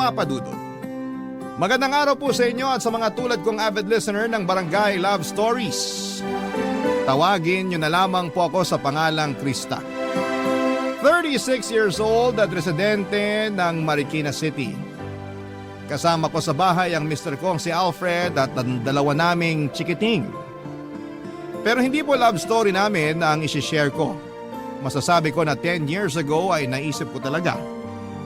Papa Dudut. Magandang araw po sa inyo at sa mga tulad kong avid listener ng Barangay Love Stories. Tawagin niyo na lamang po ako sa pangalang Krista. 36 years old at residente ng Marikina City. Kasama ko sa bahay ang Mr. kong si Alfred at ang dalawa naming chikiting. Pero hindi po love story namin ang isishare ko. Masasabi ko na 10 years ago ay naisip ko talaga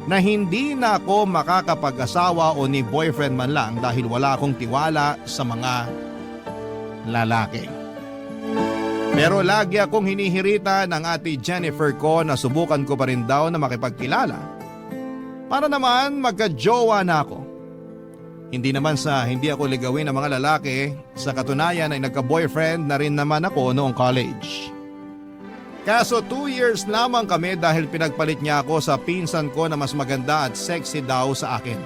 na hindi na ako makakapag-asawa o ni boyfriend man lang dahil wala akong tiwala sa mga lalaki. Pero lagi akong hinihirita ng ate Jennifer ko na subukan ko pa rin daw na makipagkilala para naman magka-jowa na ako. Hindi naman sa hindi ako ligawin ng mga lalaki, sa katunayan ay nagka-boyfriend na rin naman ako noong college. Kaso 2 years lamang kami dahil pinagpalit niya ako sa pinsan ko na mas maganda at sexy daw sa akin.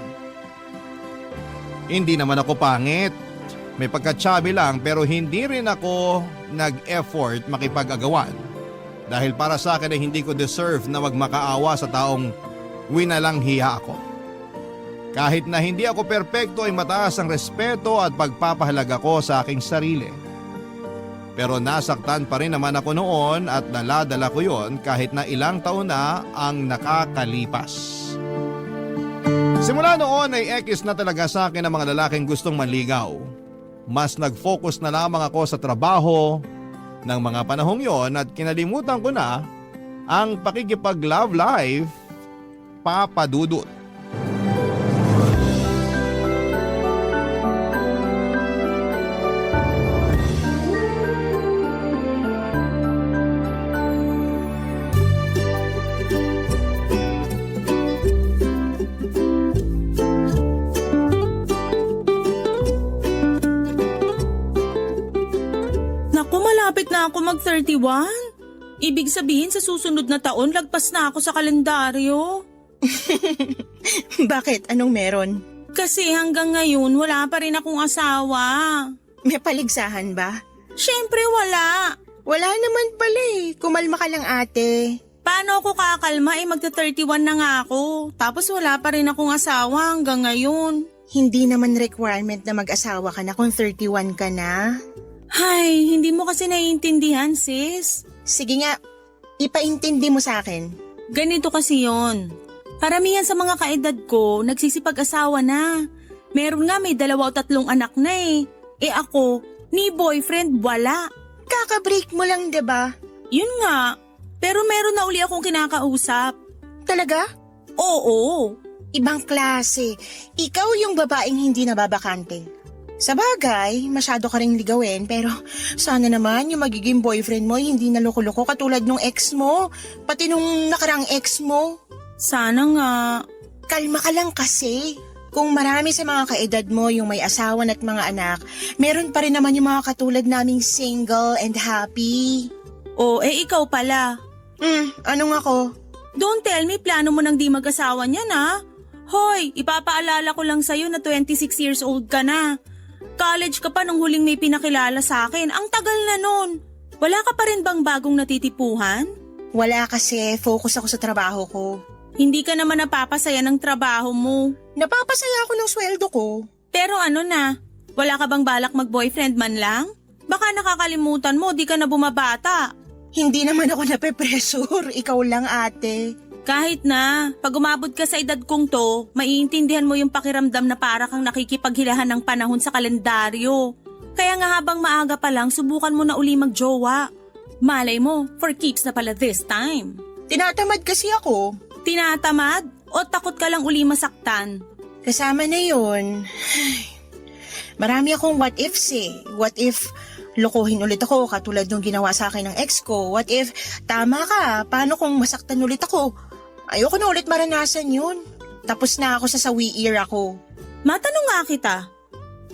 Hindi naman ako pangit. May pagka-chubby lang pero hindi rin ako nag-effort makipag-agawan. Dahil para sa akin ay hindi ko deserve na magmakaawa sa taong winalang hiya ako. Kahit na hindi ako perpekto ay mataas ang respeto at pagpapahalaga ko sa aking sarili. Pero nasaktan pa rin naman ako noon at naladala ko yon kahit na ilang taon na ang nakakalipas. Simula noon ay ekis na talaga sa akin ang mga lalaking gustong manligaw. Mas nag-focus na lamang ako sa trabaho ng mga panahong yon at kinalimutan ko na ang pakikipag-love life, Papa Dudut. Malapit na ako mag-31. Ibig sabihin sa susunod na taon lagpas na ako sa kalendaryo. Bakit? Anong meron? Kasi hanggang ngayon wala pa rin akong asawa. May paligsahan ba? Siyempre wala. Wala naman pala eh. Kumalma ka lang ate. Paano ako kakalma magta-31 na nga ako. Tapos wala pa rin akong asawa hanggang ngayon. Hindi naman requirement na mag-asawa ka na kung 31 ka na. Hay, hindi mo kasi naiintindihan, sis. Sige nga, ipaintindi mo sa akin. Ganito kasi yon. Paramihan sa mga kaedad ko, nagsisipag-asawa na. Meron nga may 2 o 3 anak na eh. Eh ako, ni boyfriend wala. Kaka-break mo lang, diba? Yun nga, pero meron na uli akong kinakausap. Talaga? Oo. Ibang klase. Ikaw yung babaeng hindi nababakante. Sa bagay, masyado ka ring ligawin pero sana naman yung magiging boyfriend mo hindi na loko-loko katulad nung ex mo, pati nung nakarang ex mo. Sana nga. Kalma ka lang kasi. Kung marami sa mga kaedad mo yung may asawan at mga anak, meron pa rin naman yung mga katulad naming single and happy. O, ikaw pala. Anong ako? Don't tell me plano mo nang di mag-asawa niyan ha. Hoy, ipapaalala ko lang sa'yo na 26 years old ka na. College ka pa nung huling may pinakilala sa akin. Ang tagal na nun. Wala ka pa rin bang bagong natitipuhan? Wala kasi, focus ako sa trabaho ko. Hindi ka naman napapasaya ng trabaho mo. Napapasaya ako ng sweldo ko. Pero ano na, wala ka bang balak mag-boyfriend man lang? Baka nakakalimutan mo, di ka na bumabata. Hindi naman ako nape-pressure, ikaw lang ate. Kahit na, pag umabot ka sa edad kong to, maiintindihan mo yung pakiramdam na para kang nakikipaghilahan ng panahon sa kalendaryo. Kaya nga habang maaga pa lang, subukan mo na uli magjowa. Malay mo, for keeps na pala this time. Tinatamad kasi ako. Tinatamad? O takot ka lang uli masaktan? Kasama na yun. Marami akong what ifs eh. What if lokohin ulit ako katulad nung ginawa sa akin ng ex ko? What if tama ka? Paano kung masaktan ulit ako? Ayoko na ulit maranasan yun. Tapos na ako sa sawi era ko. Matanong nga kita,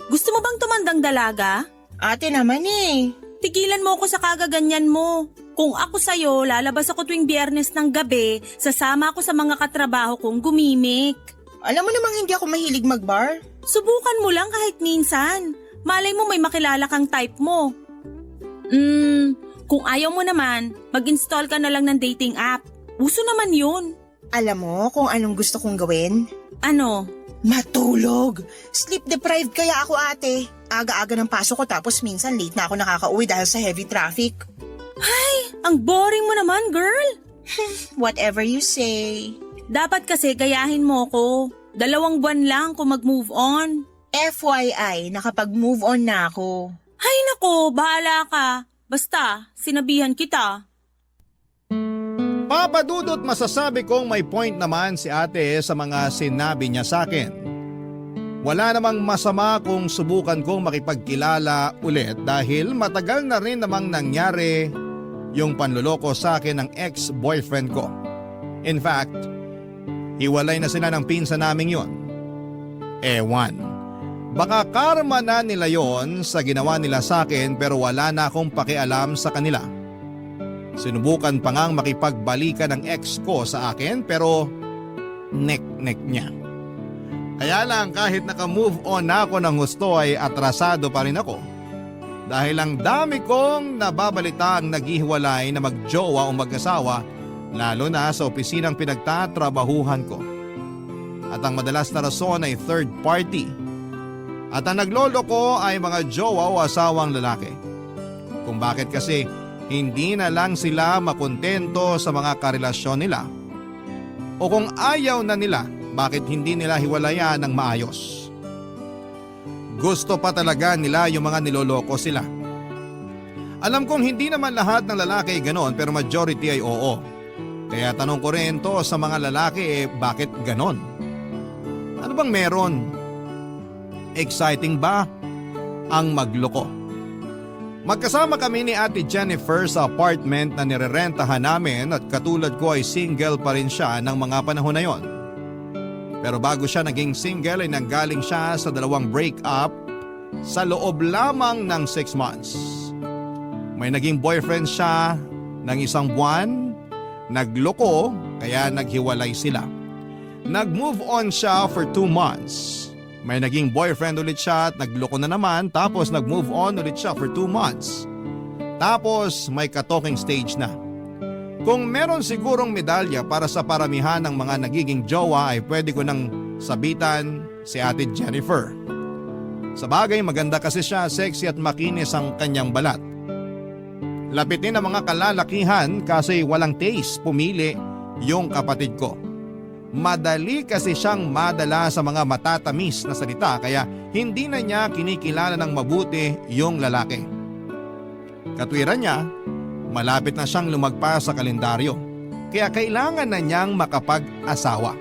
gusto mo bang tumandang dalaga? Ate naman eh. Tigilan mo ako sa kagaganyan mo. Kung ako sa'yo, lalabas ako tuwing Biyernes ng gabi, sasama ako sa mga katrabaho kong gumimik. Alam mo namang hindi ako mahilig mag-bar. Subukan mo lang kahit minsan. Malay mo may makilala kang type mo. Kung ayaw mo naman, mag-install ka na lang ng dating app. Uso naman yun. Alam mo kung anong gusto kong gawin? Ano? Matulog. Sleep deprived kaya ako, ate. Aga-aga ng pasok ko tapos minsan late na ako nakakauwi dahil sa heavy traffic. Ang boring mo naman, girl. Whatever you say. Dapat kasi gayahin mo ko. 2 buwan lang kung mag-move on. FYI, nakapag-move on na ako. Ay nako, bahala ka. Basta, sinabihan kita. Papadudot masasabi kong may point naman si ate sa mga sinabi niya sa akin. Wala namang masama kung subukan kong makipagkilala ulit dahil matagal na rin namang nangyari yung panluloko sa akin ng ex-boyfriend ko. In fact, hiwalay na sila ng pinsan naming yon. Ewan. Baka karma na nila yon sa ginawa nila sa akin pero wala na akong pakialam sa kanila. Sinubukan pa ngang makipagbalikan ng ex ko sa akin pero nek-nek niya. Kaya lang kahit naka-move on na ako ng gusto ay atrasado pa rin ako. Dahil ang dami kong nababalita ang naghihiwalay na magjowa o mag-asawa lalo na sa opisinang pinagtatrabahuhan ko. At ang madalas na rason ay third party. At ang nagloloko ay mga jowa o asawang lalaki. Kung bakit kasi hindi na lang sila makontento sa mga karelasyon nila. O kung ayaw na nila, bakit hindi nila hiwalayan ng maayos? Gusto pa talaga nila yung mga niloloko sila. Alam kong hindi naman lahat ng lalaki ay ganon pero majority ay oo. Kaya tanong ko rin to sa mga lalaki bakit ganon? Ano bang meron? Exciting ba ang magloko? Magkasama kami ni Ate Jennifer sa apartment na nirerentahan namin at katulad ko ay single pa rin siya ng mga panahon na yon. Pero bago siya naging single ay nanggaling siya sa 2 breakup sa loob lamang ng 6 months. May naging boyfriend siya ng 1 buwan, nagloko kaya naghiwalay sila. Nag-move on siya for 2 months. May naging boyfriend ulit siya at nagloko na naman tapos nag-move on ulit siya for 2 months. Tapos may ka-talking stage na. Kung meron sigurong medalya para sa paramihan ng mga nagiging jowa ay pwede ko nang sabitan si Ate Jennifer. Sa bagay maganda kasi siya, sexy at makinis ang kanyang balat. Lapitin ang mga kalalakihan kasi walang taste, pumili yung kapatid ko. Madali kasi siyang madala sa mga matatamis na salita kaya hindi na niya kinikilala ng mabuti yung lalaki. Katwiran niya, malapit na siyang lumagpas sa kalendaryo kaya kailangan na niyang makapag-asawa.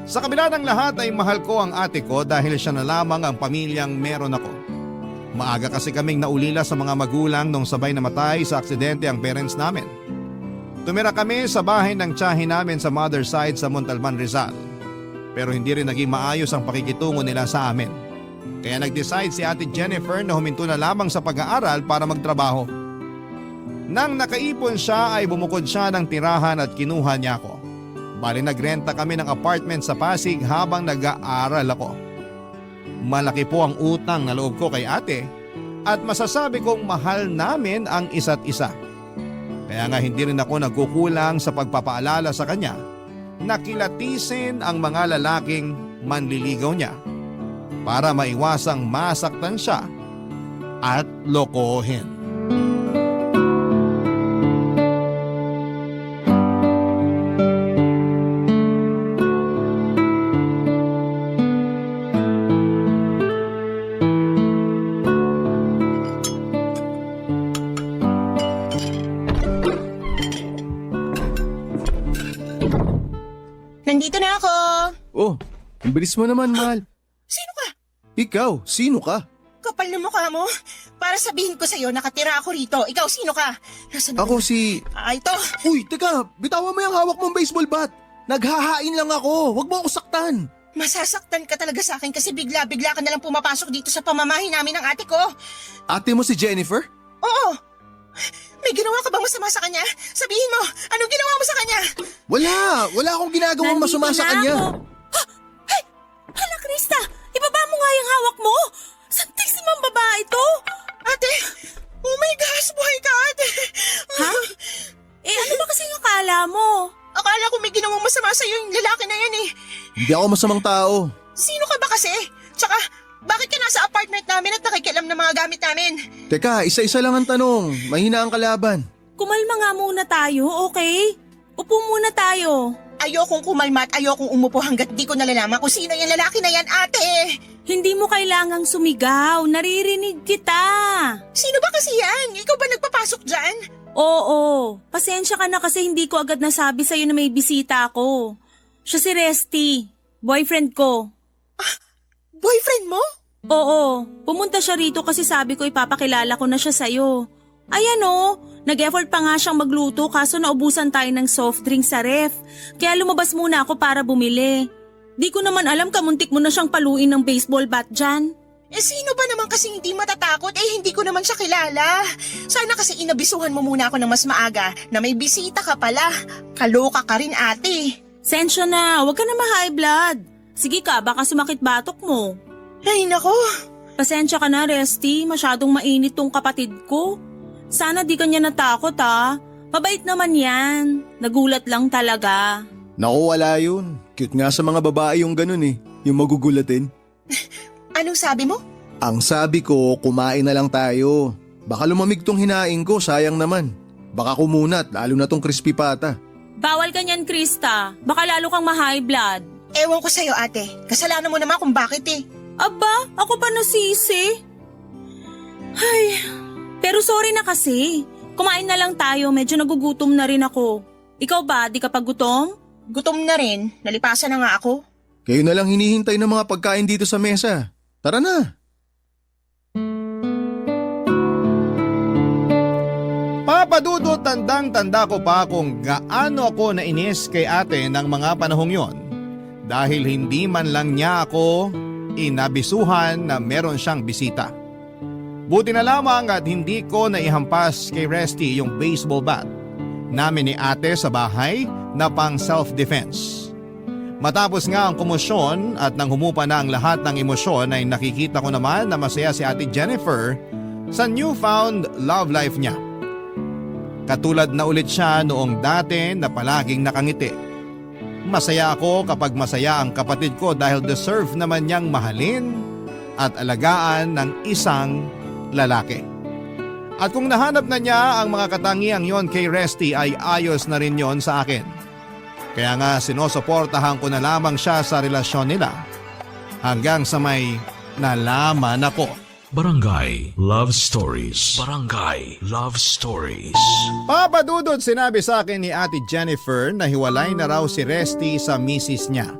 Sa kabila ng lahat ay mahal ko ang ate ko dahil siya na lamang ang pamilyang meron ako. Maaga kasi kaming naulila sa mga magulang nung sabay namatay sa aksidente ang parents namin. Tumira kami sa bahay ng tiyahin namin sa mother side sa Montalban, Rizal. Pero hindi rin naging maayos ang pakikitungo nila sa amin. Kaya nag-decide si Ate Jennifer na huminto na lamang sa pag-aaral para magtrabaho. Nang nakaipon siya ay bumukod siya ng tirahan at kinuha niya ako. Bali nagrenta kami ng apartment sa Pasig habang nag-aaral ako. Malaki po ang utang na loob ko kay ate at masasabi kong mahal namin ang isa't isa. Kaya nga hindi rin ako nagkukulang sa pagpapaalala sa kanya na kilatisin ang mga lalaking manliligaw niya para maiwasang masaktan siya at lokohin. Nandito na ako. Oh, ang bilis mo naman, mahal. Sino ka? Ikaw, sino ka? Kapal na mukha mo. Para sabihin ko sa'yo, nakatira ako rito. Ikaw, sino ka? Nasaan Ako si... Ito. Uy, teka, bitawan mo yung hawak mong baseball bat. Naghahain lang ako, wag mo ako saktan. Masasaktan ka talaga sa akin kasi bigla-bigla ka nalang pumapasok dito sa pamamahay namin ng ate ko. Ate mo si Jennifer? Oo. May ginawa ka bang masama sa kanya? Sabihin mo, anong ginawa mo sa kanya? Wala akong ginagawang masama sa kanya. Ay! Hala, Krista! Ibaba mo nga yung hawak mo! Santisimang babae to! Ate! Oh my gosh, buhay ka, ate! Ha? Ano ba kasing akala mo? Akala ko may ginawang masama sa'yo yung lalaki na yan eh. Hindi ako masamang tao. apartment namin at nakikialam ng mga gamit namin. Teka, isa-isa lang ang tanong. Mahina ang kalaban. Kumalma nga muna tayo, okay? Upo muna tayo. Ayokong kumalma at ayokong umupo hanggat di ko nalalaman kung sino yung lalaki na yan, ate. Hindi mo kailangang sumigaw, naririnig kita. Sino ba kasi yan? Ikaw ba nagpapasok dyan? Oo, pasensya ka na kasi hindi ko agad nasabi sa'yo na may bisita ako. Siya si Resty, boyfriend ko. Boyfriend mo? Oo, pumunta siya rito kasi sabi ko ipapakilala ko na siya sa'yo. Ayan o, nag-effort pa nga siyang magluto kaso naubusan tayo ng soft drink sa ref. Kaya lumabas muna ako para bumili. Di ko naman alam kamuntik mo na siyang paluin ng baseball bat dyan. Eh sino ba naman kasi hindi matatakot? Eh hindi ko naman siya kilala. Sana kasi inabisuhan mo muna ako ng mas maaga na may bisita ka pala. Kaloka ka rin, ate. Sensya na, huwag ka na ma-high blood. Sige ka, baka sumakit batok mo. Ay nako. Pasensya ka na, Resty. Masyadong mainit tong kapatid ko. Sana di kanya natakot ha. Mabait naman yan. Nagulat lang talaga. Naku, wala yun. Cute nga sa mga babae yung ganun eh. Yung magugulatin. Anong sabi mo? Ang sabi ko, kumain na lang tayo. Baka lumamig tong hinaing ko, sayang naman. Baka kumunat, lalo na tong crispy pata. Bawal ka niyan, Krista. Baka lalo kang ma-high blood. Ewan ko sa'yo, ate. Kasalanan mo naman kung bakit eh. Aba, ako pa nasisi. Ay, pero sorry na kasi. Kumain na lang tayo, medyo nagugutom na rin ako. Ikaw ba, di ka pa gutom? Gutom na rin. Nalipasan na nga ako. Kayo na lang hinihintay ng mga pagkain dito sa mesa. Tara na. Papadudot, tandang-tanda ko pa kung gaano ako nainis kay ate ng mga panahong yon. Dahil hindi man lang niya ako inabisuhan na meron siyang bisita. Buti na lamang at hindi ko naihampas kay Resty yung baseball bat namin ni ate sa bahay na pang self-defense. Matapos nga ang komosyon at nang humupa na ang lahat ng emosyon ay nakikita ko naman na masaya si ate Jennifer sa newfound love life niya. Katulad na ulit siya noong dati na palaging nakangiti. Masaya ako kapag masaya ang kapatid ko dahil deserve naman niyang mahalin at alagaan ng isang lalaki. At kung nahanap na niya ang mga katangiang yon kay Resty ay ayos na rin yon sa akin. Kaya nga sinusuportahan ko na lamang siya sa relasyon nila hanggang sa may nalaman ako. Barangay Love Stories. Barangay Love Stories. Papadudod, sinabi sa akin ni ate Jennifer na hiwalay na raw si Resty sa misis niya.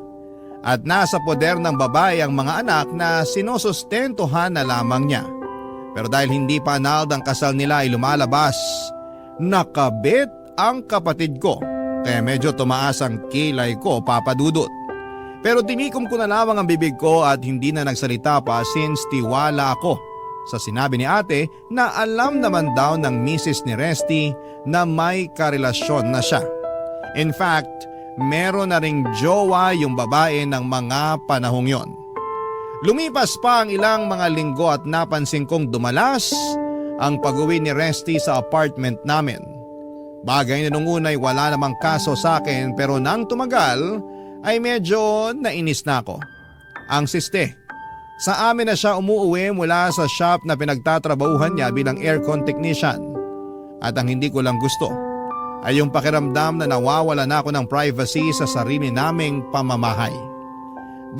At nasa poder ng babae ang mga anak na sinusustentuhan na lamang niya. Pero dahil hindi pa annulled ang kasal nila ay lumalabas, nakabit ang kapatid ko. Kaya medyo tumaas ang kilay ko, papadudot. Pero tinikom ko na lamang ang bibig ko at hindi na nagsalita pa since tiwala ako sa sinabi ni ate na alam naman daw ng misis ni Resty na may karelasyon na siya. In fact, meron na ring jowa yung babae ng mga panahong yon. Lumipas pa ang ilang mga linggo at napansin kong dumalas ang pag-uwi ni Resty sa apartment namin. Bagay na nung unay wala namang kaso sa akin pero nang tumagal ay medyo nainis na ako. Ang siste, sa amin na siya umuuwi mula sa shop na pinagtatrabahuhan niya bilang aircon technician. At ang hindi ko lang gusto ay yung pakiramdam na nawawala na ako ng privacy sa sarili naming pamamahay.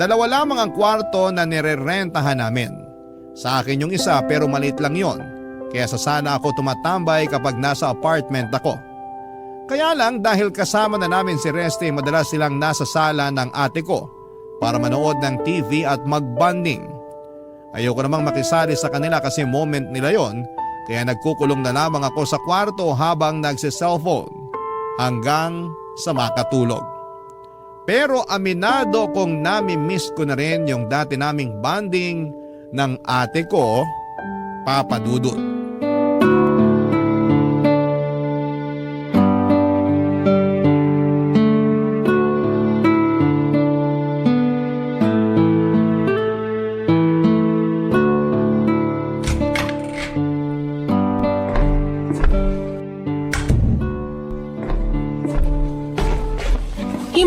Dalawa lamang ang kwarto na nirerentahan namin. Sa akin yung isa pero maliit lang yon. Kaya sa sana ako tumatambay kapag nasa apartment ako. Kaya lang dahil kasama na namin si Resty, madalas silang nasa sala ng ate ko para manood ng TV at mag-bonding. Ayoko namang makisali sa kanila kasi moment nila yon, kaya nagkukulong na lamang ako sa kwarto habang nagsi-cellphone hanggang sa makatulog. Pero aminado kong nami-miss ko na rin yung dati naming bonding ng ate ko, Papa Dudut.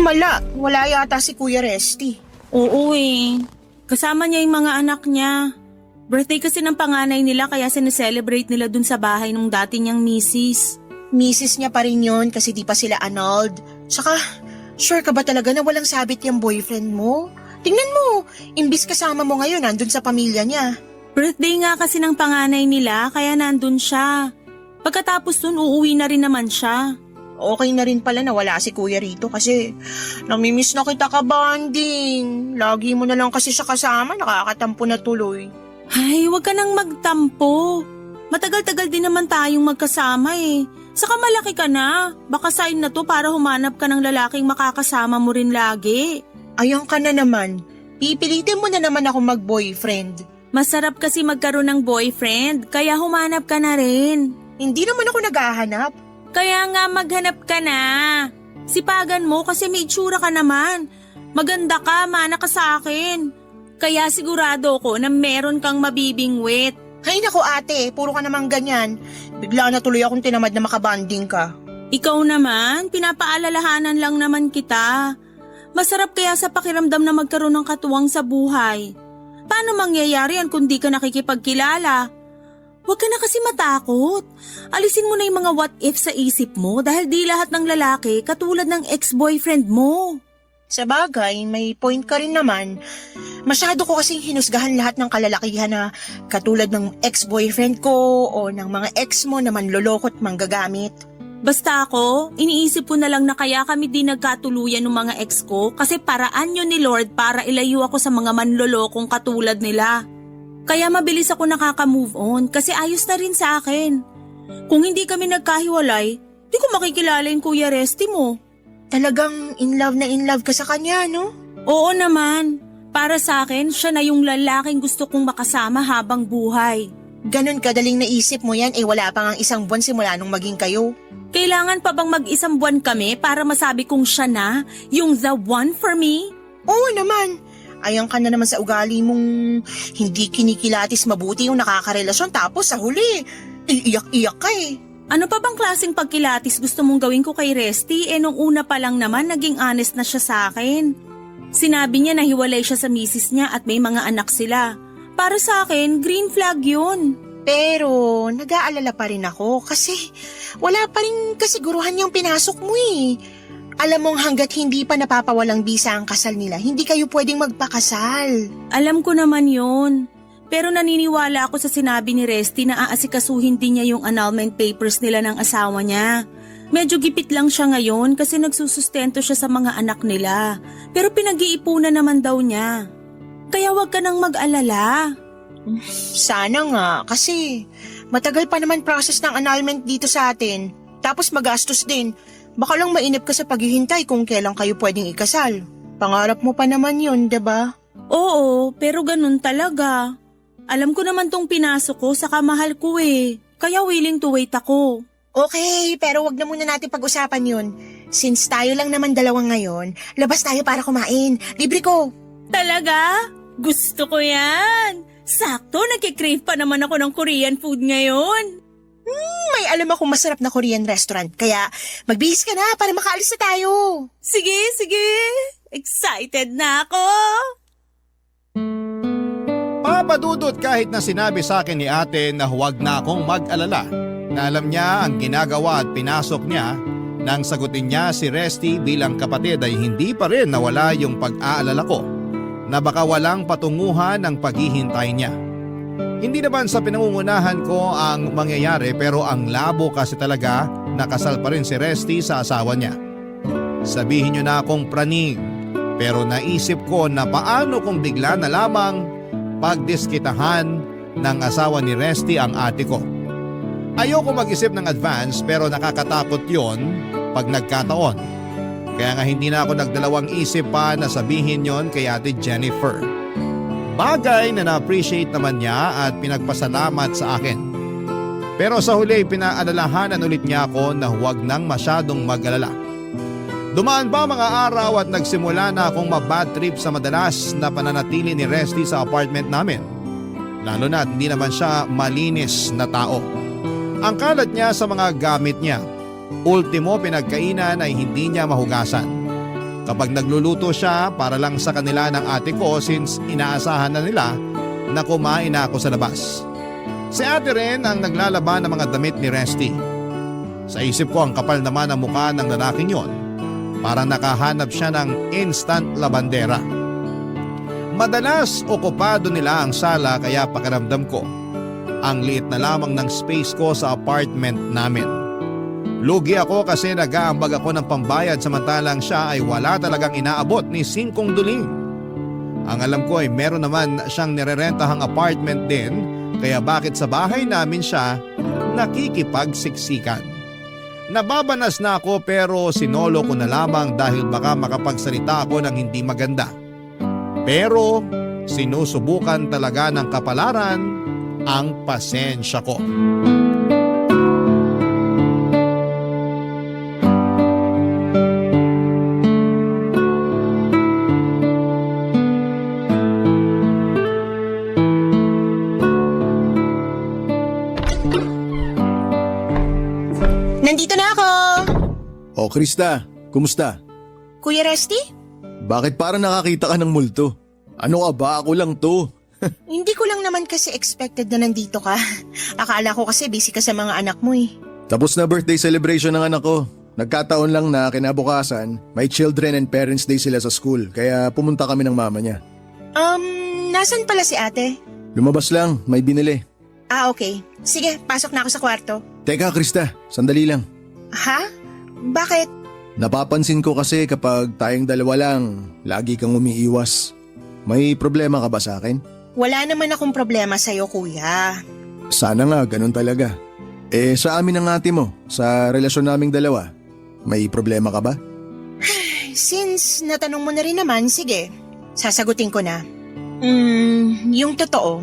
Himala, wala yata si Kuya Resty. Oo eh. Kasama niya yung mga anak niya. Birthday kasi ng panganay nila kaya sineselebrate nila dun sa bahay ng dati niyang misis. Misis niya pa rin yun kasi di pa sila annulled. Tsaka, sure ka ba talaga na walang sabit yung boyfriend mo? Tingnan mo, imbis kasama mo ngayon nandun sa pamilya niya. Birthday nga kasi ng panganay nila kaya nandun siya. Pagkatapos dun uuwi na rin naman siya. Okay na rin pala na wala si kuya rito kasi namimiss na kita ka, banding. Lagi mo na lang kasi siya kasama, nakakatampo na tuloy. Ay, wag ka nang magtampo. Matagal-tagal din naman tayong magkasama eh. Saka malaki ka na. Baka sign na to para humanap ka ng lalaking makakasama mo rin lagi. Ayan ka na naman. Pipilitin mo na naman ako mag-boyfriend. Masarap kasi magkaroon ng boyfriend, kaya humanap ka na rin. Hindi naman ako naghahanap. Kaya nga maghanap ka na. Sipagan mo kasi may itsura ka naman. Maganda ka, mana ka sa akin. Kaya sigurado ko na meron kang mabibingwit. Hay nako ate, puro ka naman ganyan. Bigla na tuloy akong tinamad na makabanding ka. Ikaw naman, pinapaalalahanan lang naman kita. Masarap kaya sa pakiramdam na magkaroon ng katuwang sa buhay. Paano mangyayari yan kung di ka nakikipagkilala? Huwag ka na kasi matakot. Alisin mo na yung mga what if sa isip mo dahil di lahat ng lalaki katulad ng ex-boyfriend mo. Sa bagay, may point ka rin naman. Masyado ko kasing hinusgahan lahat ng kalalakihan na katulad ng ex-boyfriend ko o ng mga ex mo na manlolokot manggagamit. Basta ako, iniisip ko na lang na kaya kami di nagkatuluyan ng mga ex ko kasi paraan yun ni Lord para ilayo ako sa mga manlolokong katulad nila. Kaya mabilis ako nakaka-move on kasi ayos na rin sa akin. Kung hindi kami nagkahiwalay, di ko makikilala yung Kuya Resty mo. Talagang in love ka sa kanya, no? Oo naman. Para sa akin, siya na yung lalaking gusto kong makasama habang buhay. Ganon kadaling naisip mo yan, wala pa nga isang buwan simula nung maging kayo. Kailangan pa bang mag-isang buwan kami para masabi kong siya na, yung the one for me? Oo naman. Ayan ka na naman sa ugali mong hindi kinikilatis mabuti yung nakakarelasyon tapos sa huli, iiyak-iyak ka eh. Ano pa bang klaseng pagkilatis gusto mong gawin ko kay Resty nung una pa lang naman naging honest na siya sa akin. Sinabi niya na hiwalay siya sa misis niya at may mga anak sila. Para sa akin, green flag yun. Pero nag-aalala pa rin ako kasi wala pa rin kasiguruhan yung pinasok mo eh. Alam mong hanggat hindi pa napapawalang bisa ang kasal nila, hindi kayo pwedeng magpakasal. Alam ko naman yun. Pero naniniwala ako sa sinabi ni Resty na aasikasuhin din niya yung annulment papers nila ng asawa niya. Medyo gipit lang siya ngayon kasi nagsusustento siya sa mga anak nila. Pero pinag-iipunan naman daw niya. Kaya wag ka nang mag-alala. Sana nga kasi matagal pa naman process ng annulment dito sa atin. Tapos magastos din. Baka lang mainip ka sa paghihintay kung kailan kayo pwedeng ikasal. Pangarap mo pa naman yun, diba? Oo, pero ganun talaga. Alam ko naman tong pinasok ko sa kamahal ko eh. Kaya willing to wait ako. Okay, pero wag na muna natin pag-usapan yun. Since tayo lang naman dalawang ngayon, labas tayo para kumain. Libre ko. Talaga? Gusto ko yan. Sakto, nagkikrave pa naman ako ng Korean food ngayon. May alam akong masarap na Korean restaurant, kaya magbihis ka na para makaalis na tayo. Sige, sige. Excited na ako. Papadudot kahit na sinabi sa akin ni ate na huwag na akong mag-alala na alam niya ang ginagawa at pinasok niya nang sagutin niya si Resty bilang kapatid ay hindi pa rin nawala yung pag-aalala ko na baka walang patunguhan ang paghihintay niya. Hindi naman sa pinangungunahan ko ang mangyayari pero ang labo kasi talaga nakasal pa rin si Resty sa asawa niya. Sabihin niyo na akong praning pero naisip ko na paano kung bigla na lamang pagdiskitahan ng asawa ni Resty ang ate ko. Ayoko mag-isip ng advance pero nakakatakot yon pag nagkataon. Kaya nga hindi na ako nagdalawang isip pa na sabihin yon kay ate Jennifer. Bagay na na-appreciate naman niya at pinagpasalamat sa akin. Pero sa huli pinaalalahanan ulit niya ako na huwag nang masyadong mag-alala. Dumaan pa mga araw at nagsimula na akong mabad trip sa madalas na pananatili ni Resty sa apartment namin. Lalo na hindi naman siya malinis na tao. Ang kalat niya sa mga gamit niya. Ultimo pinagkainan ay hindi niya mahugasan. Kapag nagluluto siya para lang sa kanila ng ate ko since inaasahan na nila na kumain na ako sa labas. Si ate rin ang naglalaban ng mga damit ni Resty. Sa isip ko ang kapal naman ang mukha ng lalaking yon. Parang nakahanap siya ng instant labandera. Madalas okupado nila ang sala kaya pakiramdam ko ang liit na lamang ng space ko sa apartment namin. Lugi ako kasi nag-aambag ako ng pambayad samantalang siya ay wala talagang inaabot ni 5 duling. Ang alam ko ay meron naman siyang nirerentahang apartment din kaya bakit sa bahay namin siya nakikipagsiksikan. Nababanas na ako pero sinolo ko na lamang dahil baka makapagsalita ako ng hindi maganda. Pero sinusubukan talaga ng kapalaran ang pasensya ko. Nandito na ako! O Krista, kumusta? Kuya Resty? Bakit parang nakakita ka ng multo? Ano ka ba? Ako lang to. Hindi ko lang naman kasi expected na nandito ka. Akala ko kasi busy ka sa mga anak mo eh. Tapos na birthday celebration ng anak ko. Nagkataon lang na kinabukasan, may Children and Parents Day sila sa school, kaya pumunta kami ng mama niya. Nasan pala si ate? Lumabas lang, may binili. Ah, okay. Sige, pasok na ako sa kwarto. Teka Krista, sandali lang. Ha? Bakit? Napapansin ko kasi kapag tayong dalawa lang, lagi kang umiiwas. May problema ka ba sa akin? Wala naman akong problema sa'yo, kuya. Sana nga, ganun talaga. Sa amin ng ate mo, sa relasyon naming dalawa, may problema ka ba? Since natanong mo na rin naman, sige, sasagutin ko na. Yung totoo,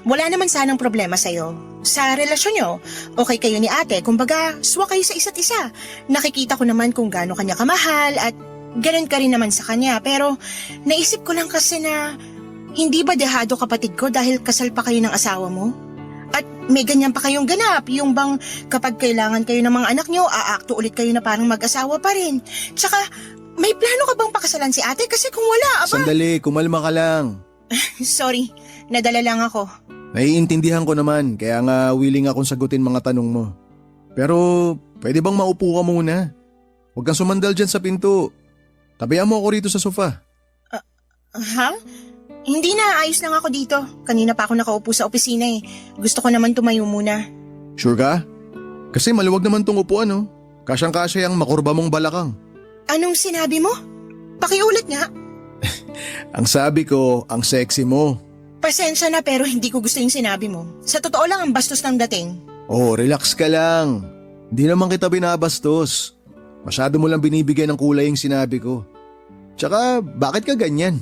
wala naman sanang problema sa'yo. Sa relasyon nyo, okay kayo ni ate, kumbaga swa kayo sa isa't isa. Nakikita ko naman kung gaano kanya kamahal at ganun ka rin naman sa kanya. Pero naisip ko lang kasi na hindi ba dehado kapatid ko dahil kasal pa kayo ng asawa mo? At may ganyan pa kayong ganap, yung bang kapag kailangan kayo ng mga anak nyo, aakto ulit kayo na parang mag-asawa pa rin. Tsaka, may plano ka bang pakasalan si ate? Kasi kung wala, aba... Sandali, kumalma ka lang. Sorry, nadala lang ako. Naiintindihan ko naman, kaya nga willing akong sagutin mga tanong mo. Pero, pwede bang maupo ka muna? Huwag kang sumandal dyan sa pinto. Tabihan mo ako rito sa sofa. Ha? Hindi na, ayos lang ako dito. Kanina pa ako nakaupo sa opisina eh. Gusto ko naman tumayo muna. Sure ka? Kasi maluwag naman tong upuan, no? Kasyang-kasya yung makurba mong balakang. Anong sinabi mo? Pakiulit nga. Ang sabi ko, ang sexy mo. Pasensya na pero hindi ko gusto yung sinabi mo. Sa totoo lang ang bastos ng dating. Oh, relax ka lang. Hindi naman kita binabastos. Masyado mo lang binibigyan ng kulay yung sinabi ko. Tsaka, bakit ka ganyan?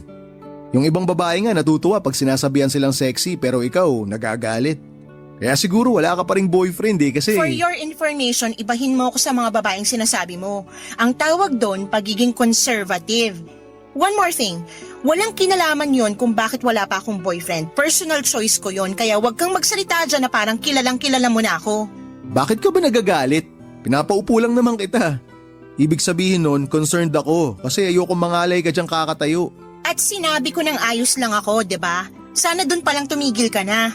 Yung ibang babae nga natutuwa pag sinasabihan silang sexy pero ikaw nagagalit. Kaya siguro wala ka pa ring boyfriend kasi... For your information, ibahin mo ako sa mga babaeng sinasabi mo. Ang tawag doon, pagiging conservative. One more thing, walang kinalaman yon kung bakit wala pa akong boyfriend. Personal choice ko yon, kaya wag kang magsalita dyan na parang kilalang kilala mo na ako. Bakit ka ba nagagalit? Pinapaupo lang naman kita. Ibig sabihin nun, concerned ako kasi ayoko mangalay ka dyang kakatayo. At sinabi ko ng ayos lang ako, 'di ba? Sana doon palang tumigil ka na.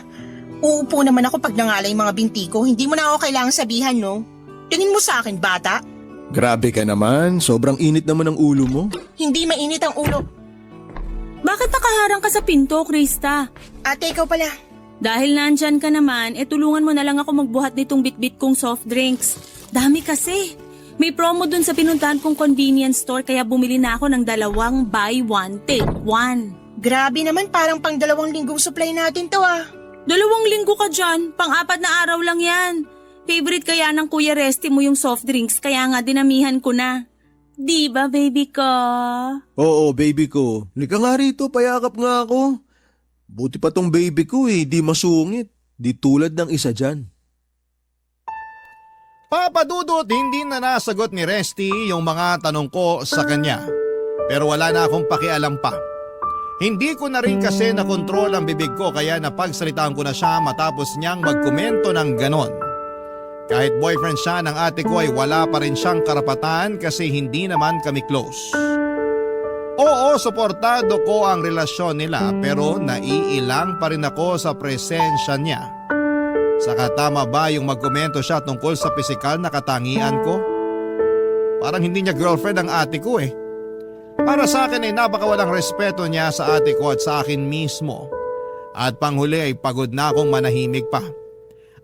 Uupo naman ako pag nangalay mga binti ko, hindi mo na ako kailangang sabihan, no? Tingin mo sa akin, bata? Grabe ka naman, sobrang init naman ng ulo mo. Hindi mainit ang ulo. Bakit nakaharang ka sa pinto, Krista? Ate, ikaw pala. Dahil nandyan ka naman, tulungan mo na lang ako magbuhat nitong bitbit kong soft drinks. Dami kasi. May promo dun sa pinuntahan kong convenience store kaya bumili na ako ng 2 buy 1 take 1. Grabe naman, parang pang 2 linggong supply natin to ah. 2 linggo ka dyan, pang-4 na araw lang yan. Favorite kaya ng Kuya Resty mo yung soft drinks kaya nga dinamihan ko na. Di ba, baby ko? Oo, baby ko. Lika nga rito, payakap nga ako. Buti pa tong baby ko di masungit. Di tulad ng isa dyan. Papadudot, hindi na nasagot ni Resty yung mga tanong ko sa kanya. Pero wala na akong pakialam pa. Hindi ko na rin kasi nakontrol ang bibig ko kaya napagsalitaan ko na siya matapos niyang magkomento ng ganon. Kahit boyfriend siya ng ate ko ay wala pa rin siyang karapatan kasi hindi naman kami close. Oo, suportado ko ang relasyon nila pero naiilang pa rin ako sa presensya niya. Saka tama ba yung magkomento siya tungkol sa pisikal na katangian ko? Parang hindi niya girlfriend ang ate ko eh. Para sa akin ay napakawalang respeto niya sa ate ko at sa akin mismo. At panghuli ay pagod na akong manahimik pa.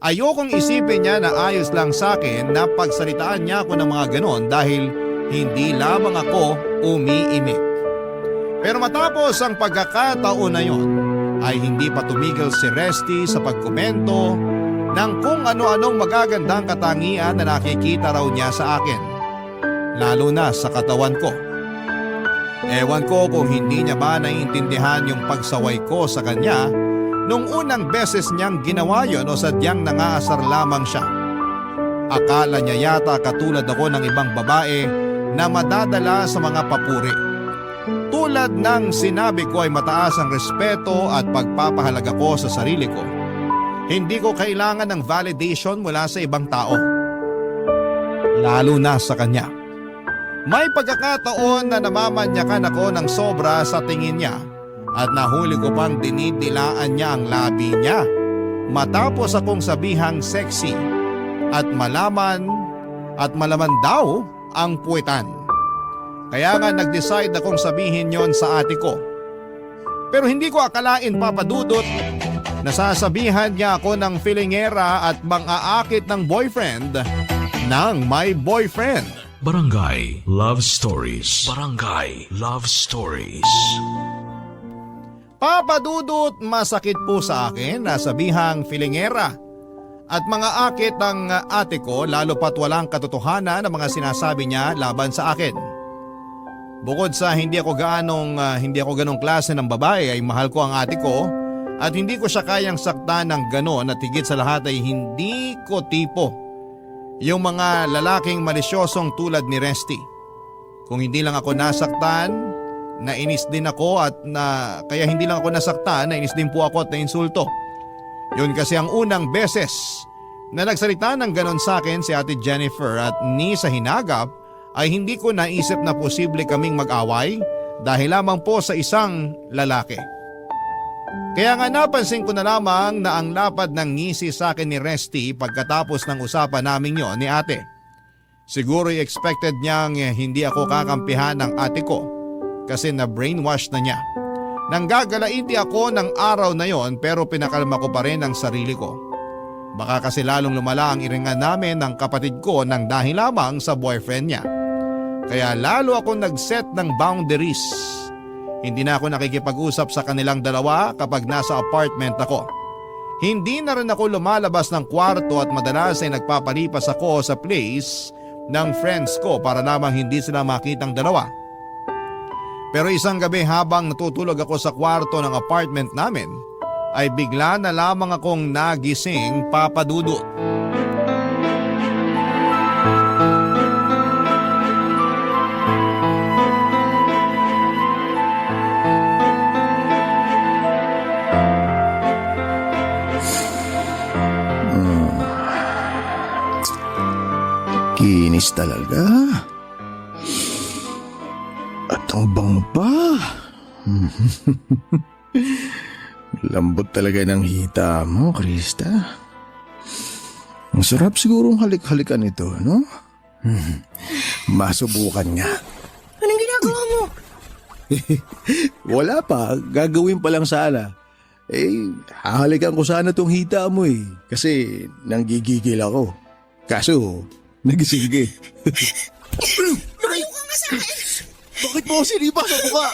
Ayokong isipin niya na ayos lang sa akin na pagsalitaan niya ako ng mga ganon dahil hindi lamang ako umiimik. Pero matapos ang pagkakataon na yon ay hindi pa tumigil si Resty sa pagkomento ng kung ano-anong magagandang katangian na nakikita raw niya sa akin. Lalo na sa katawan ko. Ewan ko kung hindi niya ba naiintindihan yung pagsaway ko sa kanya nung unang beses niyang ginawa yon o sadyang nangaasar lamang siya. Akala niya yata katulad ako ng ibang babae na madadala sa mga papuri. Tulad ng sinabi ko ay mataas ang respeto at pagpapahalaga ko sa sarili ko. Hindi ko kailangan ng validation mula sa ibang tao. Lalo na sa kanya. May pagkakataon na namamanyakan ako ng sobra sa tingin niya at nahuli ko pang dinidilaan niya ang labi niya matapos akong sabihang sexy at malaman daw ang puwetan. Kaya nga nag-decide akong sabihin yon sa ate ko. Pero hindi ko akalain, Papa Dudut, nasasabihan niya ako ng filingera at mang-aakit ng boyfriend ng my boyfriend. Barangay Love Stories. Barangay Love Stories. Papa Dudut, masakit po sa akin na sabihang filingera at mga akit ng ate ko lalo pat walang katotohanan ng mga sinasabi niya laban sa akin. Bukod sa hindi ako ganong klase ng babae ay mahal ko ang ate ko at hindi ko siya kayang saktan ng ganon at higit sa lahat ay hindi ko tipo yung mga lalaking malisyosong tulad ni Resty. Kung hindi lang ako nasaktan, nainis din ako kaya hindi lang ako nasaktan, nainis din po ako at nainsulto. Yun kasi ang unang beses na nagsalita ng ganon sa akin si Ate Jennifer at ni sa hinagap ay hindi ko naisip na posible kaming mag-away dahil lamang po sa isang lalaki. Kaya nga napansin ko na lamang na ang lapad ng ngisi sa akin ni Resty pagkatapos ng usapan namin yon ni ate. Siguro'y expected niyang hindi ako kakampihan ng ate ko kasi na-brainwash na niya. Nanggagalaiti ako ng araw na yon pero pinakalma ko pa rin ang sarili ko. Baka kasi lalong lumala ang iringan namin ng kapatid ko nang dahil lamang sa boyfriend niya. Kaya lalo akong nag-set ng boundaries. Hindi na ako nakikipag-usap sa kanilang dalawa kapag nasa apartment ako. Hindi na rin ako lumalabas ng kwarto at madalas ay nagpapalipas ako sa place ng friends ko para lamang hindi sila makitang dalawa. Pero isang gabi habang natutulog ako sa kwarto ng apartment namin, ay bigla na lamang akong nagising, Papa Dudut. Kinis talaga. At ang bango pa. Lambot talaga ng hita mo, Krista. Ang sarap sigurong halik-halikan ito, no? Masubukan nga. Anong ginagawa mo? Wala pa, gagawin pa lang sana. Hahalikan ko sana tong hita mo kasi nanggigigil ako. Kaso, nagising ka. Lumayo ka nga sa akin! Bakit mo ako sinipa sa mukha?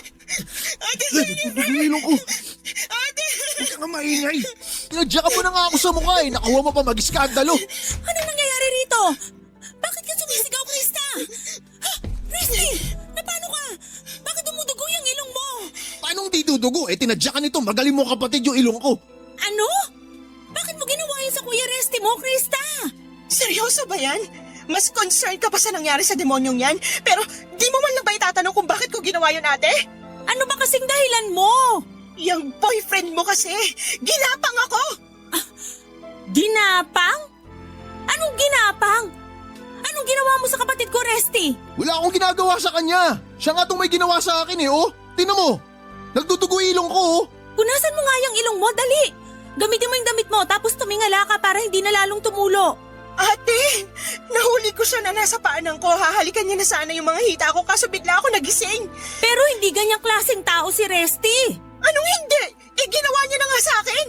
Ate Jennifer! Nagilong ko. Ate! Hindi ka nga maingay. Pinadya ka mo na nga ako sa mukha Nakuha mo pa mag-iskandalo. Anong nangyayari rito? Bakit ka sumisigaw, Krista? Ha? Resty! Napano ka? Bakit dumudugo yung ilong mo? Paano hindi dudugo? Tinadya ka nito. Magaling mo kapatid yung ilong ko. Ano? Bakit mo ginawa yun sa Kuya Resty mo, Krista? Seryoso ba yan? Mas concerned ka pa sa nangyari sa demonyong yan? Pero di mo man lang ba itatanong kung bakit ko ginawa yun, ate? Ano ba kasing dahilan mo? Yung boyfriend mo kasi, ginapang ako! Ginapang? Anong ginapang? Anong ginawa mo sa kapatid ko, Resty? Wala akong ginagawa sa kanya. Siya nga itong may ginawa sa akin eh, oh. Tingnan mo, nagdudugo ilong ko, oh. Punasan mo nga yung ilong mo, dali! Gamitin mo yung damit mo tapos tumingala ka para hindi na lalong tumulo. Ate, nahuli ko siya na nasa paanan ko. Hahalikan niya na sana yung mga hita ko kaso bigla ako nagising. Pero hindi ganyang klaseng tao si Resty. Anong hindi? Ginawa niya na nga sa akin.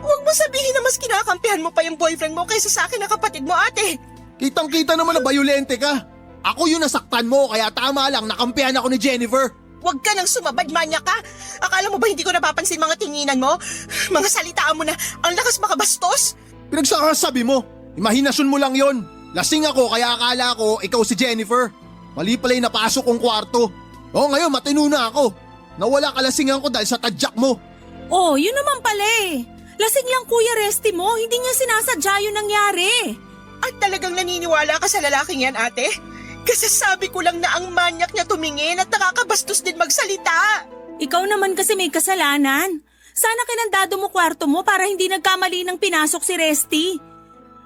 Huwag mo sabihin na mas kinakampihan mo pa yung boyfriend mo kaysa sa akin na kapatid mo, ate. Kitang-kita naman na bayolente ka. Ako yung nasaktan mo, kaya tama lang, nakampihan ako ni Jennifer. Huwag ka nang sumabad, manya ka. Akala mo ba hindi ko napapansin mga tinginan mo? Mga salitaan mo na ang lakas makabastos. Pinagsakasabi mo, imahinasyon mo lang yon. Lasing ako kaya akala ko ikaw si Jennifer. Mali pala yung napasok kong kwarto. Oo, ngayon matino na ako. Nawala kalasingan ko dahil sa tadyak mo. Oh, yun naman pala eh. Lasing lang Kuya Resty mo, hindi niya sinasadya yung nangyari. At talagang naniniwala ka sa lalaking yan, ate? Kasasabi ko lang na ang manyak niya tumingin at nakakabastos din magsalita. Ikaw naman kasi may kasalanan. Sana kinandado mo kwarto mo para hindi nagkamali ng pinasok si Resty.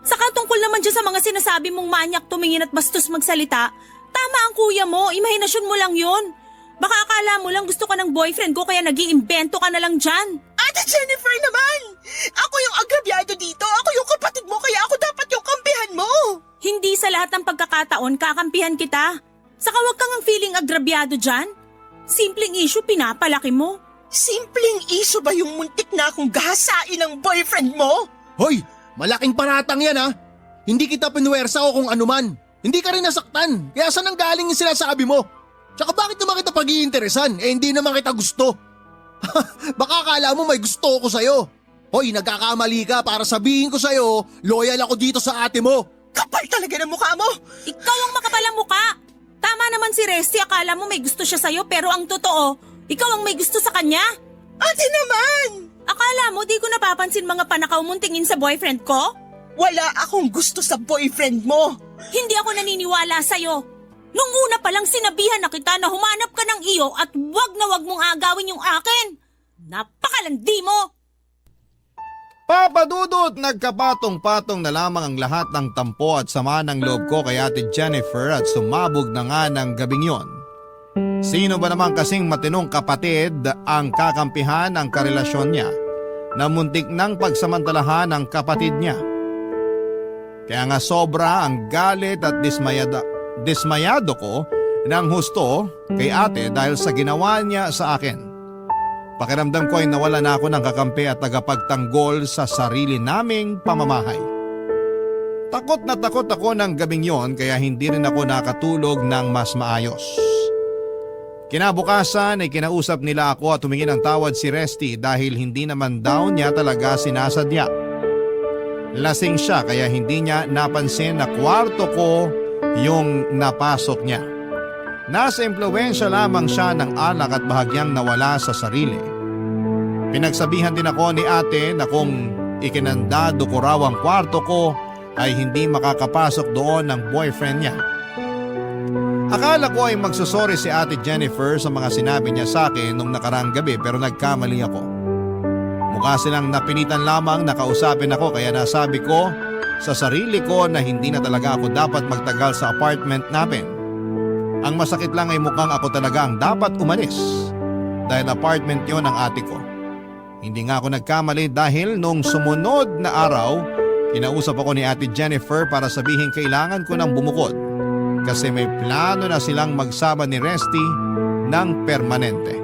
Saka tungkol naman dyan sa mga sinasabi mong manyak tumingin at bastos magsalita, tama ang kuya mo, imahinasyon mo lang yun. Baka akala mo lang gusto ka ng boyfriend ko kaya nag-iimbento ka na lang dyan. Ate Jennifer naman! Ako yung agrabyado dito, ako yung kapatid mo kaya ako dapat yung kampihan mo. Hindi sa lahat ng pagkakataon kakampihan kita. Saka wag kang ang feeling agrabyado dyan. Simpleng issue pinapalaki mo. Simpleng issue ba yung muntik na akong gahasain ng boyfriend mo? Hoy, malaking paratang yan ha. Hindi kita pinuwersa o kung anuman. Hindi ka rin nasaktan, kaya saan ang galing yung sinasabi mo? Tsaka bakit naman kita pag-iinteresan? Hindi naman kita gusto. Baka akala mo may gusto ko sa'yo. Hoy, nagkakamali ka para sabihin ko sa'yo, loyal ako dito sa ate mo. Kapal talaga ng mukha mo! Ikaw ang makapalang muka. Tama naman si Resty, akala mo may gusto siya sa'yo pero ang totoo, ikaw ang may gusto sa kanya. Ate naman! Akala mo di ko napapansin mga panakaw mong tingin sa boyfriend ko? Wala akong gusto sa boyfriend mo. Hindi ako naniniwala sa'yo. Nung una pa lang sinabihan na kita na humanap ka ng iyo at wag na wag mong agawin yung akin. Napakalandi mo! Papadudot, nagkapatong-patong na lamang ang lahat ng tampo at sama ng loob ko kay Ate Jennifer at sumabog na nga ng gabing yon. Sino ba naman kasing matinong kapatid ang kakampihan ng karelasyon niya na muntik ng pagsamantalahan ng kapatid niya? Kaya nga sobra ang galit at dismayado ko ng husto kay ate dahil sa ginawa niya sa akin. Pakiramdam ko ay nawala na ako ng kakampi at tagapagtanggol sa sarili naming pamamahay. Takot na takot ako ng gabing yon kaya hindi rin ako nakatulog ng mas maayos. Kinabukasan ay kinausap nila ako at tumingin ng tawad si Resty dahil hindi naman daw niya talaga sinasadya. Lasing siya kaya hindi niya napansin na kwarto ko yung napasok niya. Nasa impluwensya lamang siya ng alak at bahagyang nawala sa sarili. Pinagsabihan din ako ni ate na kung ikinandado ko raw ang kwarto ko ay hindi makakapasok doon ng boyfriend niya. Akala ko ay magsusorry si ate Jennifer sa mga sinabi niya sa akin nung nakarang gabi pero nagkamali ako. Mukha silang napinitan lamang na kausapin ako kaya nasabi ko sa sarili ko na hindi na talaga ako dapat magtagal sa apartment namin. Ang masakit lang ay mukhang ako talaga ang dapat umalis dahil apartment yon ng ate ko. Hindi nga ako nagkamali dahil nung sumunod na araw, kinausap ako ni ate Jennifer para sabihin kailangan ko ng bumukod kasi may plano na silang magsama ni Resty ng permanente.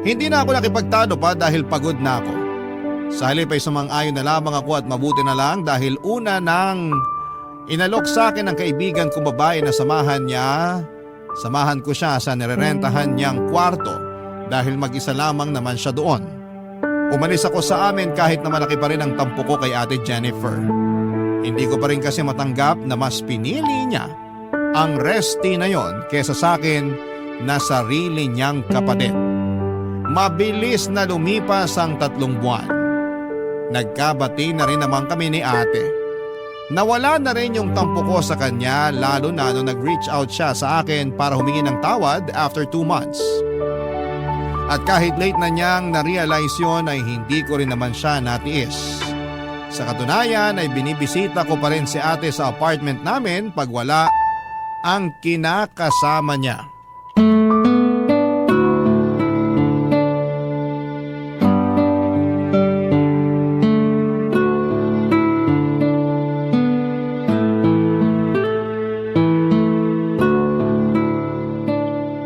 Hindi na ako nakipagtalo pa dahil pagod na ako. Sa halip ay sumang-ayon na lamang ako at mabuti na lang dahil una nang inalok sa akin ng kaibigan kong babae na samahan ko siya sa nirerentahan niyang kwarto dahil mag-isa lamang naman siya doon. Umalis ako sa amin kahit na malaki pa rin ang tampo ko kay ate Jennifer. Hindi ko pa rin kasi matanggap na mas pinili niya ang Resty na yon kesa sa akin na sarili niyang kapatid. Mabilis na lumipas ang 3 buwan. Nagkabati na rin naman kami ni ate. Nawala na rin yung tampo ko sa kanya lalo na nung nag-reach out siya sa akin para humingi ng tawad after 2 months. At kahit late na niyang na-realize yun ay hindi ko rin naman siya natiis. Sa katunayan ay binibisita ko pa rin si ate sa apartment namin pag wala ang kinakasama niya.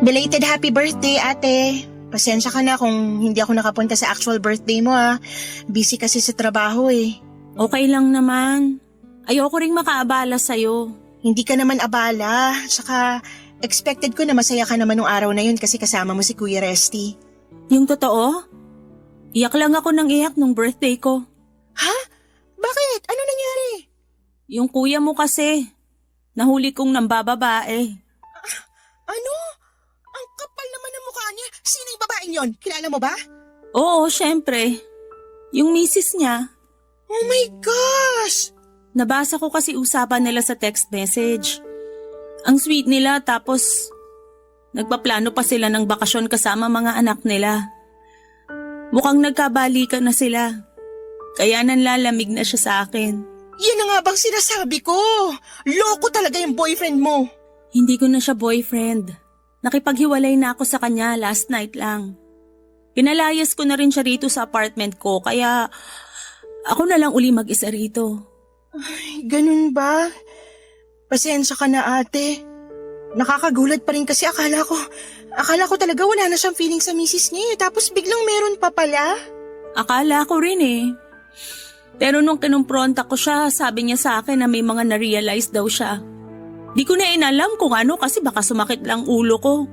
Belated happy birthday, ate. Pasensya ka na kung hindi ako nakapunta sa actual birthday mo, ah. Busy kasi sa trabaho eh. Okay lang naman. Ayoko ring makaabala sa'yo. Hindi ka naman abala. Saka expected ko na masaya ka naman nung araw na yun kasi kasama mo si Kuya Resty. Yung totoo? Iyak lang ako ng iyak nung birthday ko. Ha? Bakit? Ano nangyari? Yung kuya mo kasi, nahuli kong nambababae. Ano? Ang kapal naman ng mukha niya. Sino yung babaeng yon? Kilala mo ba? Oo, syempre. Yung misis niya. Oh my gosh! Nabasa ko kasi usapan nila sa text message. Ang sweet nila tapos nagpaplano pa sila ng bakasyon kasama mga anak nila. Mukhang nagkabalikan na sila. Kaya nanlalamig na siya sa akin. Yan na nga bang sinasabi ko. Loko talaga yung boyfriend mo. Hindi ko na siya boyfriend. Nakipaghiwalay na ako sa kanya last night lang. Pinalayas ko na rin siya rito sa apartment ko kaya ako na lang uli mag-isa rito. Ganun ba? Pasensya ka na, ate. Nakakagulat pa rin kasi akala ko talaga wala na siyang feeling sa misis niya eh. Tapos biglang meron pa pala. Akala ko rin eh. Pero nung kinumpronta ko siya, sabi niya sa akin na may mga na-realize daw siya. Di ko na inalam kung ano kasi baka sumakit lang ulo ko.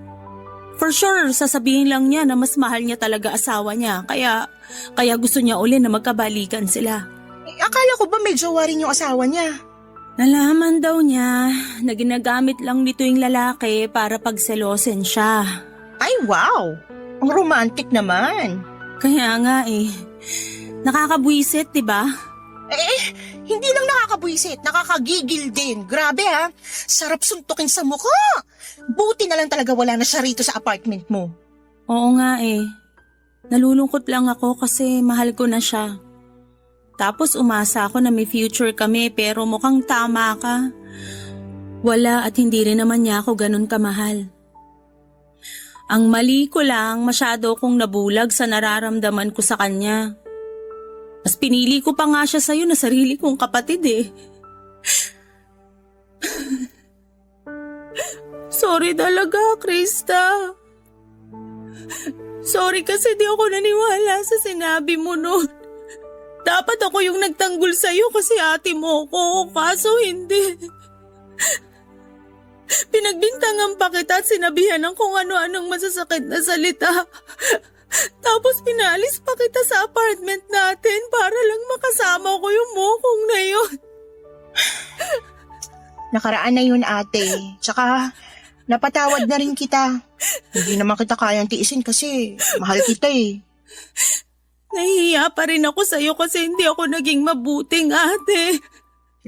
For sure, sasabihin lang niya na mas mahal niya talaga asawa niya. Kaya gusto niya uli na magkabalikan sila. Eh, akala ko ba may jowa rin yung asawa niya? Nalaman daw niya na ginagamit lang nito yung lalaki para pagselosin siya. Ay, wow! Ang romantic naman. Kaya nga eh, nakakabwisit, diba? Hindi lang nakakabwisit, nakakagigil din. Grabe ha, sarap suntukin sa mukha. Buti na lang talaga wala na siya rito sa apartment mo. Oo nga eh. Nalulungkot lang ako kasi mahal ko na siya. Tapos umasa ako na may future kami pero mukhang tama ka. Wala at hindi rin naman niya ako ganun kamahal. Ang mali ko lang, masyado akong nabulag sa nararamdaman ko sa kanya. Mas pinili ko pa nga siya sa'yo na sarili kong kapatid eh. Sorry talaga, Krista. Sorry kasi di ako naniwala sa sinabi mo noon. Dapat ako yung nagtanggol sa'yo kasi ate mo ko, kaso hindi. Pinagbintangan pa kita at sinabihan ng kung ano-anong masasakit na salita. Tapos pinaalis pa kita sa apartment natin para lang makasama ko yung mokong na yun. Nakaraan na yun, ate. Tsaka, napatawad na rin kita. Hindi naman kita kayang tiisin kasi mahal kita eh. Nahihiya pa rin ako sa'yo kasi hindi ako naging mabuting ate.